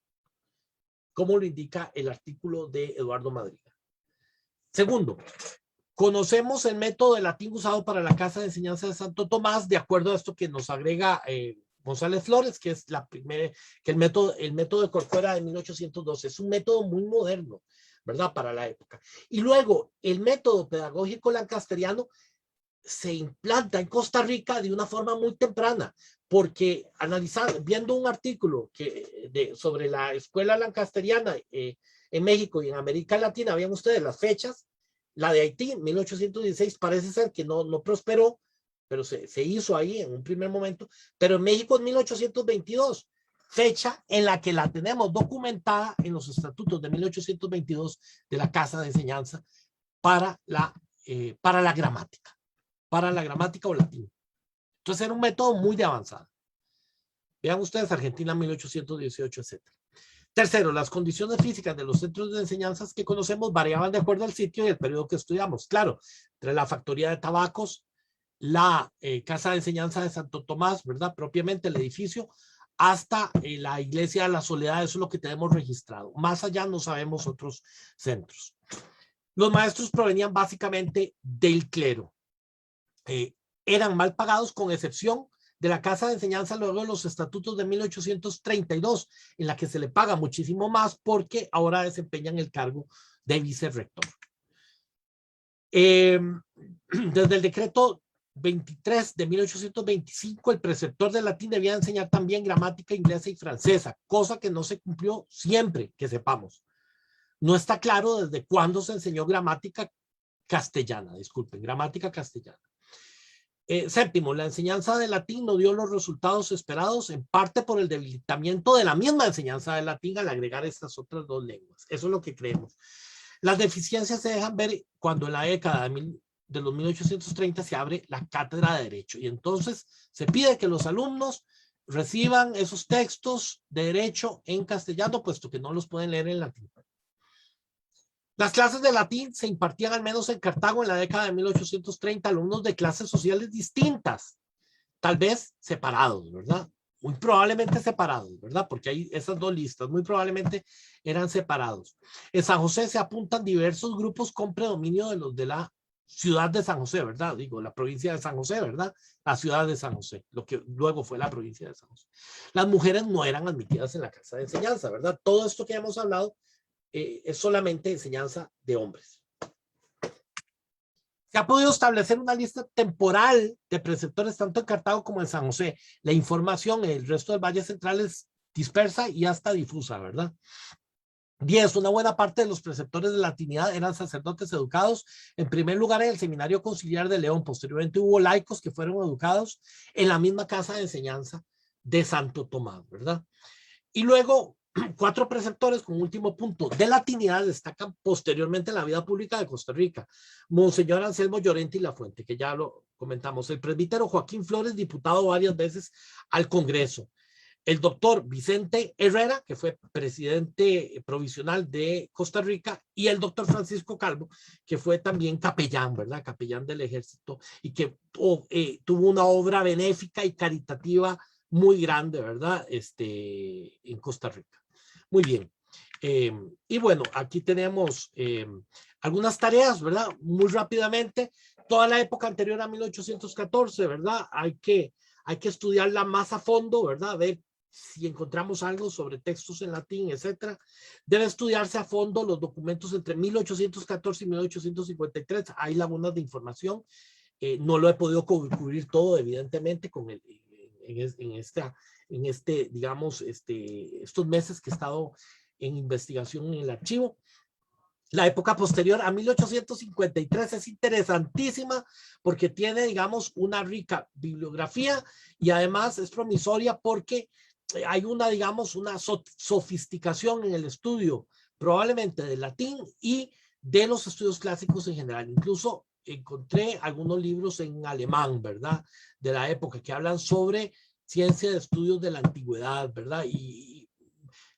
como lo indica el artículo de Eduardo Madrigal. Segundo, conocemos el método de latín usado para la Casa de Enseñanza de Santo Tomás, de acuerdo a esto que nos agrega González Flores, que es que el método de Corcuera de 1812. Es un método muy moderno, ¿verdad? Para la época. Y luego, el método pedagógico lancasteriano se implanta en Costa Rica de una forma muy temprana, porque viendo un artículo sobre la escuela lancasteriana en México y en América Latina, vean ustedes las fechas, la de Haití, 1816, parece ser que no prosperó, pero se hizo ahí en un primer momento, pero en México en 1822, fecha en la que la tenemos documentada en los estatutos de 1822 de la Casa de Enseñanza para la gramática. Para la gramática o latín. Entonces era un método muy de avanzada. Vean ustedes Argentina 1818, etc. Tercero, las condiciones físicas de los centros de enseñanzas que conocemos variaban de acuerdo al sitio y el periodo que estudiamos. Claro, entre la factoría de tabacos, la Casa de Enseñanza de Santo Tomás, ¿verdad? Propiamente el edificio, hasta la Iglesia de la Soledad, eso es lo que tenemos registrado. Más allá no sabemos otros centros. Los maestros provenían básicamente del clero. Eran mal pagados con excepción de la Casa de Enseñanza luego de los estatutos de 1832, en la que se le paga muchísimo más porque ahora desempeñan el cargo de vicerrector. Desde el decreto 23 de 1825, el preceptor de latín debía enseñar también gramática inglesa y francesa, cosa que no se cumplió siempre, que sepamos. No está claro desde cuándo se enseñó gramática castellana, disculpen, gramática castellana. Séptimo, la enseñanza de latín no dio los resultados esperados, en parte por el debilitamiento de la misma enseñanza de latín al agregar estas otras dos lenguas. Eso es lo que creemos. Las deficiencias se dejan ver cuando en la década de los 1830 se abre la cátedra de Derecho y entonces se pide que los alumnos reciban esos textos de derecho en castellano, puesto que no los pueden leer en latín. Las clases de latín se impartían al menos en Cartago en la década de 1830 alumnos de clases sociales distintas, tal vez separados, ¿verdad? Muy probablemente separados, ¿verdad? Porque hay esas dos listas, muy probablemente eran separados. En San José se apuntan diversos grupos con predominio de los de la ciudad de San José, ¿verdad? Digo, la provincia de San José, ¿verdad? La ciudad de San José, lo que luego fue la provincia de San José. Las mujeres no eran admitidas en la casa de enseñanza, ¿verdad? Todo esto que hemos hablado es solamente enseñanza de hombres. Se ha podido establecer una lista temporal de preceptores tanto en Cartago como en San José. La información en el resto del Valle Central es dispersa y hasta difusa, ¿verdad? 10. Una buena parte de los preceptores de latinidad eran sacerdotes educados, en primer lugar en el Seminario Conciliar de León. Posteriormente hubo laicos que fueron educados en la misma casa de enseñanza de Santo Tomás, ¿verdad? Y luego 4 preceptores, con último punto, de latinidad destacan posteriormente en la vida pública de Costa Rica. Monseñor Anselmo Llorente y Lafuente, que ya lo comentamos. El presbítero Joaquín Flores, diputado varias veces al Congreso. El doctor Vicente Herrera, que fue presidente provisional de Costa Rica, y el doctor Francisco Calvo, que fue también capellán, ¿verdad? Capellán del ejército, y que tuvo una obra benéfica y caritativa muy grande, ¿verdad? En Costa Rica. Muy bien. Y bueno, aquí tenemos algunas tareas, ¿verdad? Muy rápidamente. Toda la época anterior a 1814, ¿verdad? Hay que estudiarla más a fondo, ¿verdad? Ver si encontramos algo sobre textos en latín, etcétera. Debe estudiarse a fondo los documentos entre 1814 y 1853. Hay lagunas de información. No lo he podido cubrir todo, evidentemente, con digamos, estos meses que he estado en investigación en el archivo. La época posterior a 1853 es interesantísima porque tiene, digamos, una rica bibliografía y además es promisoria porque hay una, digamos, una sofisticación en el estudio, probablemente del latín y de los estudios clásicos en general. Incluso encontré algunos libros en alemán, ¿verdad? De la época que hablan sobre ciencia de estudios de la antigüedad, ¿verdad? Y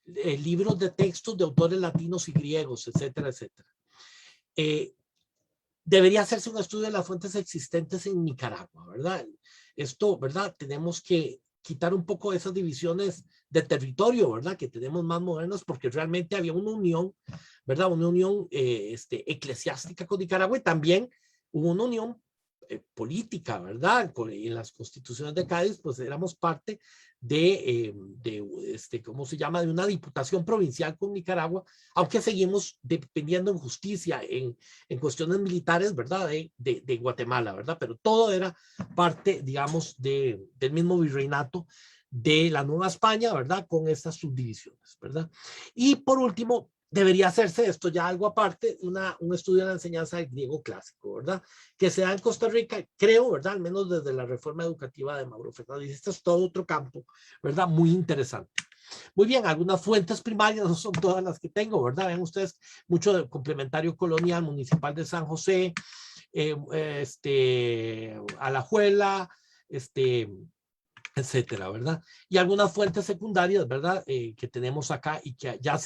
libros de textos de autores latinos y griegos, etcétera, etcétera. Debería hacerse un estudio de las fuentes existentes en Nicaragua, ¿verdad? Esto, ¿verdad? Tenemos que quitar un poco esas divisiones de territorio, ¿verdad? Que tenemos más modernas, porque realmente había una unión, ¿verdad? Una unión eclesiástica con Nicaragua y también hubo una unión política, ¿verdad? En las constituciones de Cádiz, pues éramos parte ¿cómo se llama? De una diputación provincial con Nicaragua, aunque seguimos dependiendo en justicia, en cuestiones militares, ¿verdad? De Guatemala, ¿verdad? Pero todo era parte, digamos, del mismo virreinato de la Nueva España, ¿verdad? Con estas subdivisiones, ¿verdad? Y por último, debería hacerse esto ya algo aparte, un estudio de la enseñanza del griego clásico, ¿verdad? Que se da en Costa Rica, creo, ¿verdad? Al menos desde la reforma educativa de Mauro Fernández. Este es todo otro campo, ¿verdad? Muy interesante. Muy bien, algunas fuentes primarias no son todas las que tengo, ¿verdad? Vean ustedes, mucho del complementario colonial municipal de San José, Alajuela, etcétera, ¿verdad? Y algunas fuentes secundarias, ¿verdad? Que tenemos acá y que ya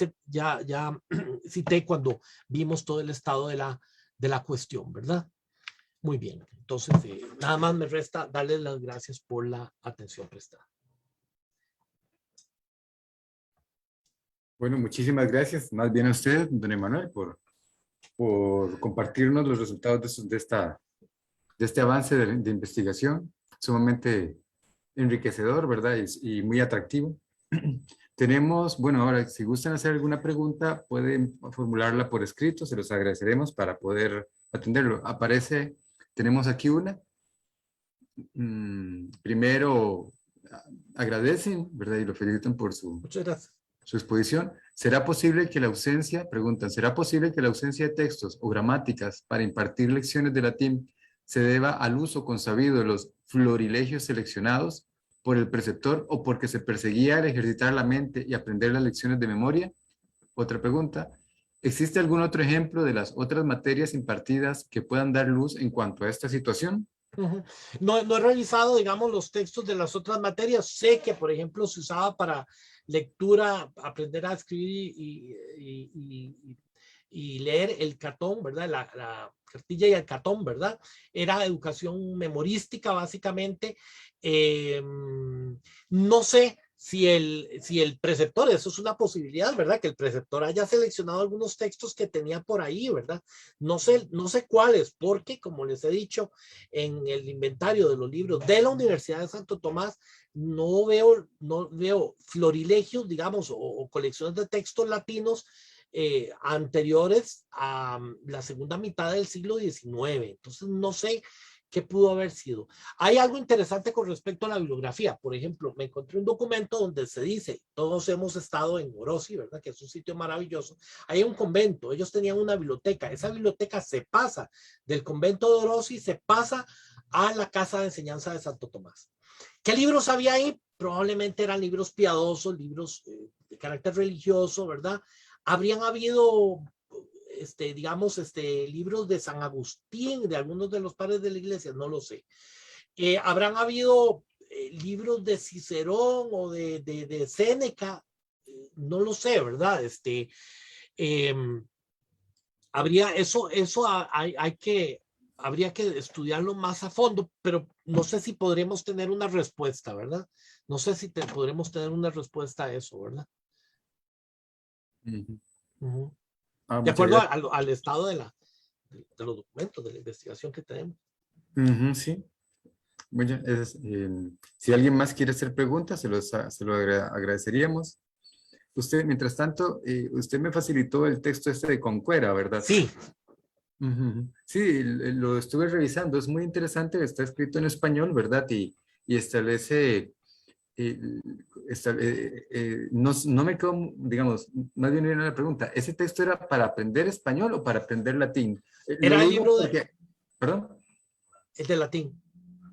cité cuando vimos todo el estado de la cuestión, ¿verdad? Muy bien, entonces nada más me resta darles las gracias por la atención prestada. Bueno, muchísimas gracias, más bien a usted, don Emanuel, por compartirnos los resultados de este avance de investigación, sumamente enriquecedor, ¿verdad? Y muy atractivo. Tenemos, bueno, ahora, si gustan hacer alguna pregunta, pueden formularla por escrito, se los agradeceremos para poder atenderlo. Tenemos aquí una. Primero, agradecen, ¿verdad? Y lo felicitan por Muchas gracias. su exposición. ¿Será posible que la ausencia, preguntan, ¿será posible que la ausencia de textos o gramáticas para impartir lecciones de latín se deba al uso consabido de los florilegios seleccionados por el preceptor o porque se perseguía el ejercitar la mente y aprender las lecciones de memoria? Otra pregunta, ¿existe algún otro ejemplo de las otras materias impartidas que puedan dar luz en cuanto a esta situación? Ujú. No he revisado, digamos, los textos de las otras materias. Sé que, por ejemplo, se usaba para lectura, aprender a escribir y leer el catón, ¿verdad? La cartilla y el catón, ¿verdad? Era educación memorística, básicamente. No sé si el preceptor, eso es una posibilidad, ¿verdad? Que el preceptor haya seleccionado algunos textos que tenía por ahí, ¿verdad? No sé cuáles, porque, como les he dicho, en el inventario de los libros de la Universidad de Santo Tomás, no veo florilegios, digamos, o colecciones de textos latinos anteriores a la segunda mitad del siglo XIX. Entonces, no sé qué pudo haber sido. Hay algo interesante con respecto a la bibliografía. Por ejemplo, me encontré un documento donde se dice, todos hemos estado en Orosi, ¿verdad? Que es un sitio maravilloso. Hay un convento, ellos tenían una biblioteca. Esa biblioteca se pasa del convento de Orosi, se pasa a la casa de enseñanza de Santo Tomás. ¿Qué libros había ahí? Probablemente eran libros piadosos, libros de carácter religioso, ¿verdad? Habrían habido digamos, libros de San Agustín, de algunos de los padres de la iglesia, no lo sé. Habrán habido libros de Cicerón o de Séneca, no lo sé, ¿verdad? Eh, habría que estudiarlo más a fondo, pero no sé si podremos tener una respuesta, ¿verdad? No sé si podremos tener una respuesta a eso, ¿verdad? Ujú. Uh-huh. De Muchas acuerdo gracias. al estado de los documentos, de la investigación que tenemos. Sí. Bueno, si alguien más quiere hacer preguntas, se lo agradeceríamos. Usted, mientras tanto, usted me facilitó el texto este de Concuera, ¿verdad? Sí. Ujú. Sí, lo estuve revisando. Es muy interesante. Está escrito en español, ¿verdad? Y establece, eh, no me quedo, digamos, más bien viene la pregunta. ¿Ese texto era para aprender español o para aprender latín? Lo Era el dudo libro porque, ¿perdón? el de latín.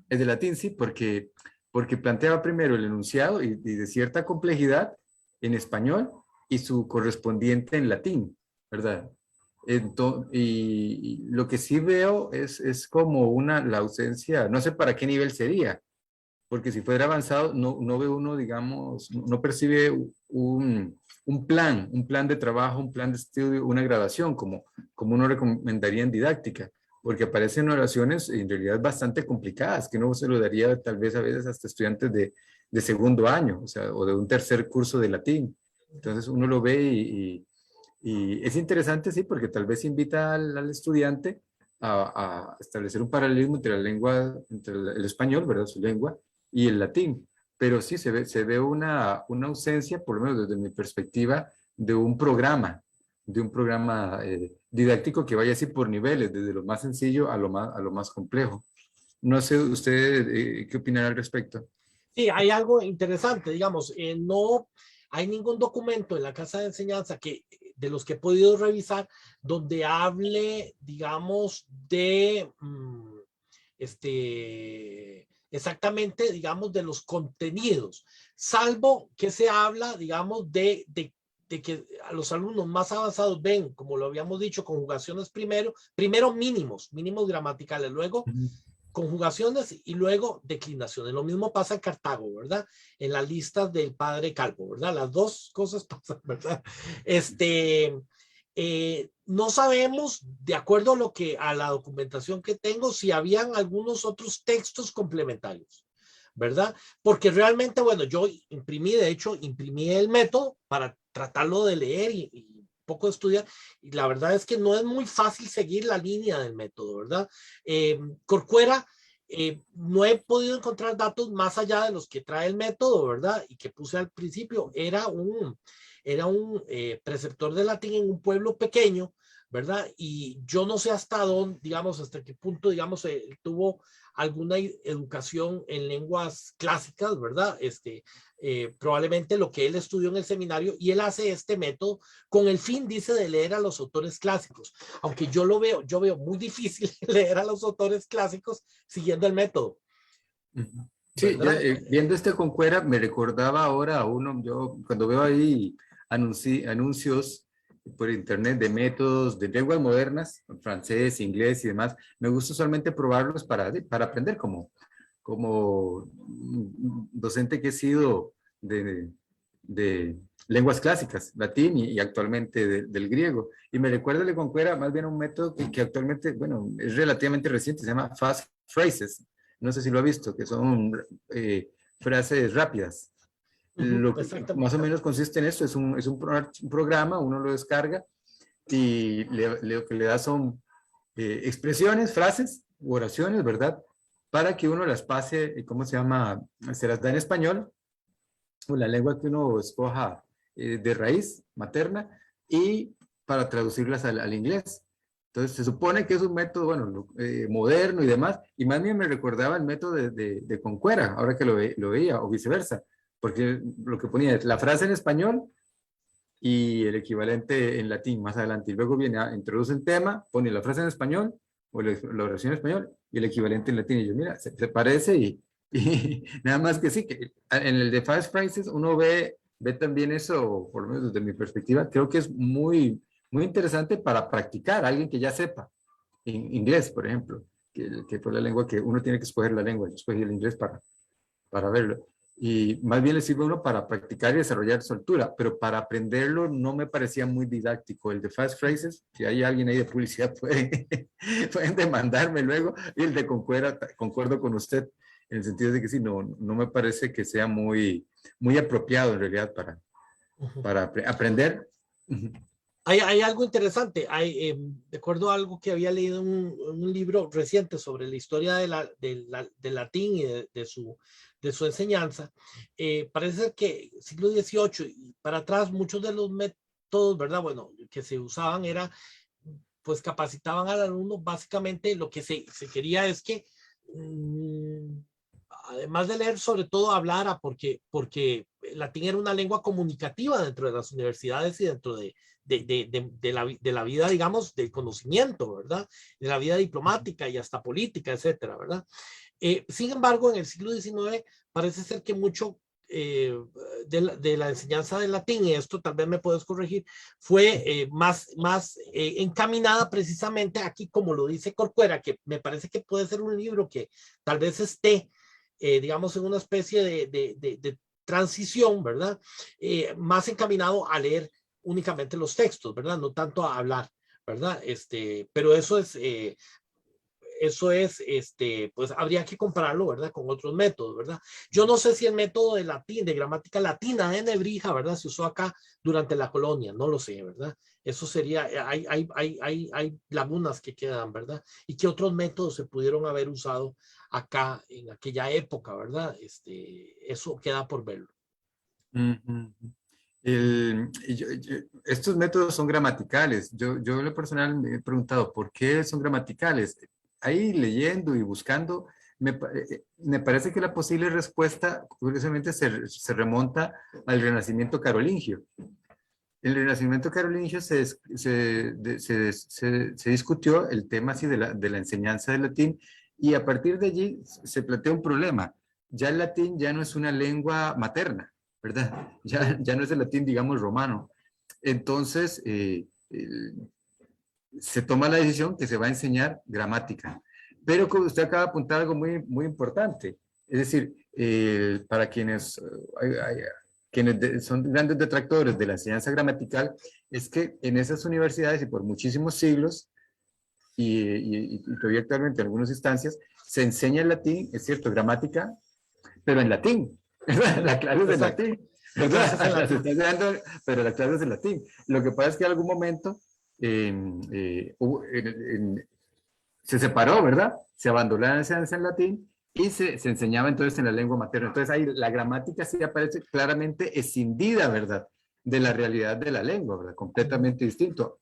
Es de latín, sí, porque planteaba primero el enunciado y de cierta complejidad en español y su correspondiente en latín, ¿verdad? Y lo que sí veo es como la ausencia, no sé para qué nivel sería, porque si fuera avanzado, no ve uno, digamos, no percibe un plan de trabajo, un plan de estudio, una graduación, como uno recomendaría en didáctica, porque aparecen oraciones en realidad bastante complicadas, que no se lo daría tal vez a veces hasta estudiantes de segundo año, o sea, o de un tercer curso de latín. Entonces uno lo ve y es interesante, sí, porque tal vez invita al estudiante a establecer un paralelismo entre la lengua, entre el español, ¿verdad? Su lengua, y el latín. Pero sí se ve una ausencia, por lo menos desde mi perspectiva, de un programa didáctico que vaya así por niveles, desde lo más sencillo a lo más complejo. No sé usted qué opinar al respecto. Sí, hay algo interesante, digamos, no hay ningún documento en la casa de enseñanza de los que he podido revisar donde hable, digamos, exactamente, digamos, de los contenidos, salvo que se habla, digamos, de que a los alumnos más avanzados ven, como lo habíamos dicho, conjugaciones primero mínimos gramaticales, luego Ujú. conjugaciones y luego declinaciones. Lo mismo pasa en Cartago, ¿verdad? En las listas del padre Calvo, ¿verdad? Las dos cosas pasan, ¿verdad? No sabemos, de acuerdo a la documentación que tengo, si habían algunos otros textos complementarios, ¿verdad? Porque realmente, bueno, yo de hecho, imprimí el método para tratarlo de leer y poco estudiar, y la verdad es que no es muy fácil seguir la línea del método, ¿verdad? Corcuera, no he podido encontrar datos más allá de los que trae el método, ¿verdad? Y que puse al principio, era un preceptor de latín en un pueblo pequeño, ¿verdad? Y yo no sé hasta dónde, digamos, hasta qué punto, digamos, tuvo alguna educación en lenguas clásicas, ¿verdad? Probablemente lo que él estudió en el seminario, y él hace este método con el fin, dice, de leer a los autores clásicos. Aunque yo veo muy difícil leer a los autores clásicos siguiendo el método. Sí, yo, ¿Verdad? viendo este Concuera me recordaba ahora a uno, yo cuando veo ahí anuncios por internet de métodos de lenguas modernas, francés, inglés y demás, me gusta usualmente probarlos para aprender como docente que he sido de lenguas clásicas, latín y actualmente del griego. Y me recuerda el Concuera más bien un método que actualmente, bueno, es relativamente reciente, se llama Fast Phrases. No sé si lo ha visto, que son frases rápidas. Lo que más o menos consiste en esto, es un programa, uno lo descarga y lo que le da son expresiones, frases u oraciones, ¿verdad? Para que uno las pase, ¿cómo se llama? Se las da en español, o la lengua que uno escoja de raíz materna, y para traducirlas al inglés. Entonces, se supone que es un método, bueno, moderno y demás, y más bien me recordaba el método de Concuera, ahora que lo veía, o viceversa, porque lo que ponía es la frase en español y el equivalente en latín más adelante, y luego introduce el tema, pone la frase en español, o la oración en español, y el equivalente en latín, y yo, mira, se parece, y nada más que sí, que en el de Fast Phrases uno ve también eso, por lo menos desde mi perspectiva, creo que es muy interesante para practicar a alguien que ya sepa inglés, por ejemplo, que fue la lengua que uno tiene que escoger la lengua. Yo escogí el inglés para verlo. Y más bien le sirve a uno para practicar y desarrollar soltura, pero para aprenderlo no me parecía muy didáctico. El de Fast Phrases, si hay alguien ahí de publicidad, pueden demandarme luego. Y el de Concuera, concuerdo con usted, en el sentido de que sí, no me parece que sea muy apropiado en realidad para aprender. Hay algo interesante. De acuerdo a algo que había leído en un libro reciente sobre la historia del latín y de su enseñanza, parece ser que siglo XVIII y para atrás muchos de los métodos, ¿verdad? Bueno, que se usaban era, pues capacitaban al alumno. Básicamente lo que se quería es que, además de leer, sobre todo hablara, porque el latín era una lengua comunicativa dentro de las universidades y dentro de la vida, digamos, del conocimiento, ¿verdad? De la vida diplomática y hasta política, etcétera, ¿verdad? Sin embargo, en el siglo XIX parece ser que mucho de la enseñanza del latín, y esto tal vez me puedes corregir, fue más encaminada precisamente aquí, como lo dice Corcuera, que me parece que puede ser un libro que tal vez esté, digamos, en una especie de transición, ¿verdad? Más encaminado a leer únicamente los textos, ¿verdad? No tanto a hablar, ¿verdad? Pero eso es, pues habría que compararlo, ¿verdad? Con otros métodos, ¿verdad? Yo no sé si el método de latín, de gramática latina de Nebrija, ¿verdad? Se usó acá durante la colonia, no lo sé, ¿verdad? Eso sería, hay lagunas que quedan, ¿verdad? Y qué otros métodos se pudieron haber usado acá en aquella época, ¿verdad? Eso queda por verlo. Estos métodos son gramaticales. Yo en lo personal me he preguntado por qué son gramaticales. Ahí leyendo y buscando, me parece que la posible respuesta, curiosamente, se remonta al Renacimiento carolingio. En el Renacimiento carolingio se discutió el tema así de la enseñanza del latín, y a partir de allí se plantea un problema. Ya el latín ya no es una lengua materna, ¿verdad? Ya no es el latín, digamos, romano. Entonces, se toma la decisión que se va a enseñar gramática. Pero como usted acaba de apuntar algo muy importante, es decir, para quienes son grandes detractores de la enseñanza gramatical, es que en esas universidades y por muchísimos siglos, y todavía actualmente en algunas instancias, se enseña el latín, es cierto, gramática, pero en latín. La clase es en latín. Pero la clase es en latín. Lo que pasa es que en algún momento se separó, ¿verdad? Se abandonó la enseñanza en latín y se enseñaba entonces en la lengua materna. Entonces ahí la gramática sí aparece claramente escindida, ¿verdad? De la realidad de la lengua, ¿verdad? Completamente distinto.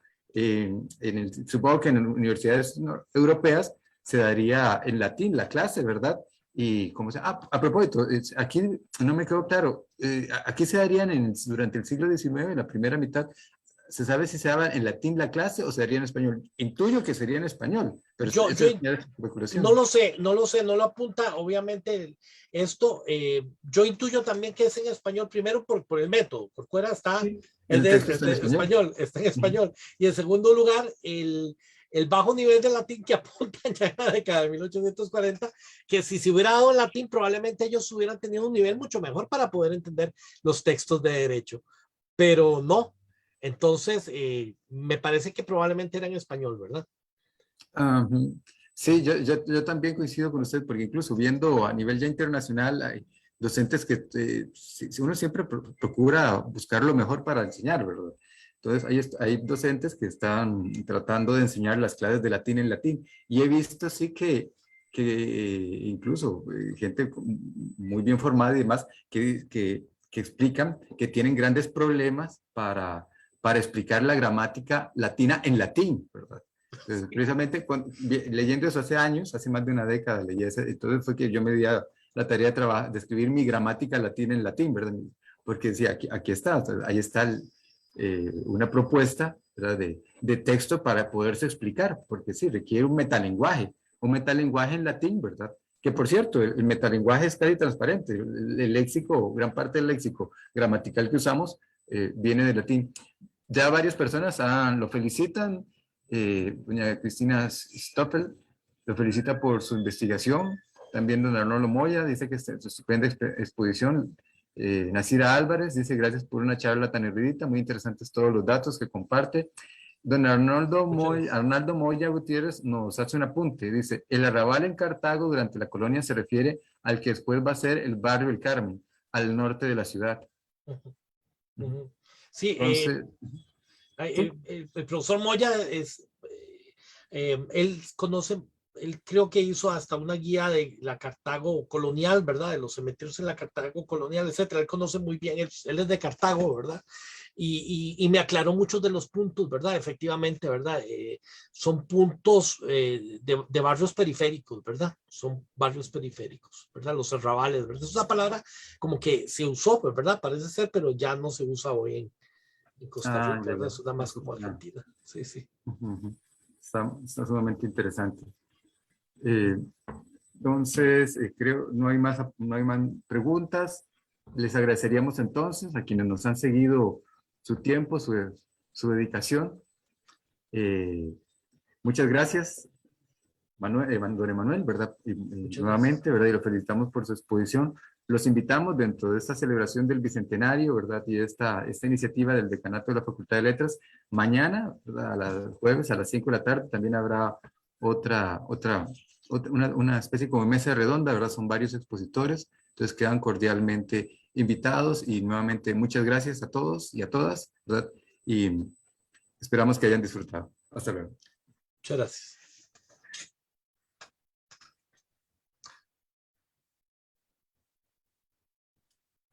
Supongo que en universidades europeas se daría en latín la clase, ¿verdad? Y como a propósito, aquí no me quedó claro, aquí se darían durante el siglo XIX, en la primera mitad, ¿se sabe si se daba en latín la clase o se daría en español? Intuyo que sería en español, pero Yo, esa yo es mi no especulación. lo sé, no lo sé, no lo apunta, obviamente, esto. Yo intuyo también que es en español, primero por el método, por fuera está, Sí, el texto es está en de español. español, está en Ujú. español. Y en segundo lugar, el bajo nivel de latín que apuntan ya en la década de 1840, que si se hubiera dado en latín, probablemente ellos hubieran tenido un nivel mucho mejor para poder entender los textos de derecho, pero no. Entonces, me parece que probablemente era en español, ¿verdad? Ajá. Sí, yo también coincido con usted, porque incluso viendo a nivel ya internacional, hay docentes que uno siempre procura buscar lo mejor para enseñar, ¿verdad? Entonces, hay docentes que están tratando de enseñar las clases de latín en latín. Y he visto, sí, que incluso gente muy bien formada y demás, que explican que tienen grandes problemas para explicar la gramática latina en latín, ¿verdad? Entonces, precisamente leyendo eso hace años, hace más de una década leí eso, entonces fue que yo me di a la tarea de, de escribir mi gramática latina en latín, ¿verdad? Porque sí, aquí está, o sea, ahí está una propuesta, ¿verdad? De texto para poderse explicar, porque sí, requiere un metalenguaje en latín, ¿verdad? Que por cierto, el metalenguaje es casi transparente, el léxico, gran parte del léxico gramatical que usamos viene del latín. Ya varias personas lo felicitan. Doña Cristina Stoffel lo felicita por su investigación. También don Arnoldo Moya dice que es su estupenda exposición. Nacira Álvarez dice gracias por una charla tan erudita, muy interesantes todos los datos que comparte. Don Muchas gracias. Arnaldo Moya Gutiérrez nos hace un apunte. Dice, el arrabal en Cartago durante la colonia se refiere al que después va a ser el barrio El Carmen, al norte de la ciudad. Ujú, ujú. Sí, Entonces, sí. el profesor Moya él conoce, él creo que hizo hasta una guía de la Cartago colonial, ¿verdad? De los cementerios en la Cartago colonial, etcétera. Él conoce muy bien, él es de Cartago, ¿verdad? Y me aclaró muchos de los puntos, ¿verdad? Efectivamente, ¿verdad? Son puntos de barrios periféricos, ¿verdad? Son barrios periféricos, ¿verdad? Los arrabales, ¿verdad? Es una palabra como que se usó, pues, ¿verdad? Parece ser, pero ya no se usa hoy en Costa Ah, Rica, ya, ¿verdad? ya. Eso da más Eso, como ah. Argentina. Sí, sí. Ujú, ujú. Está sumamente interesante. Eh, entonces, creo no hay más preguntas. Les agradeceríamos entonces a quienes nos han seguido su tiempo, su dedicación. Eh, Muchas gracias, don Emanuel, ¿verdad? Y, Muchas gracias. nuevamente, ¿verdad? Y lo felicitamos por su exposición. Los invitamos dentro de esta celebración del Bicentenario, ¿verdad? Y esta iniciativa del Decanato de la Facultad de Letras. Mañana, ¿verdad? Jueves a las 5 de la tarde, también habrá una especie como mesa redonda, ¿verdad? Son varios expositores, entonces quedan cordialmente invitados y nuevamente muchas gracias a todos y a todas, ¿verdad? Y esperamos que hayan disfrutado. Hasta luego. Muchas gracias.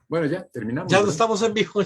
Bueno, ya terminamos, Ya no ¿verdad? estamos en vivo.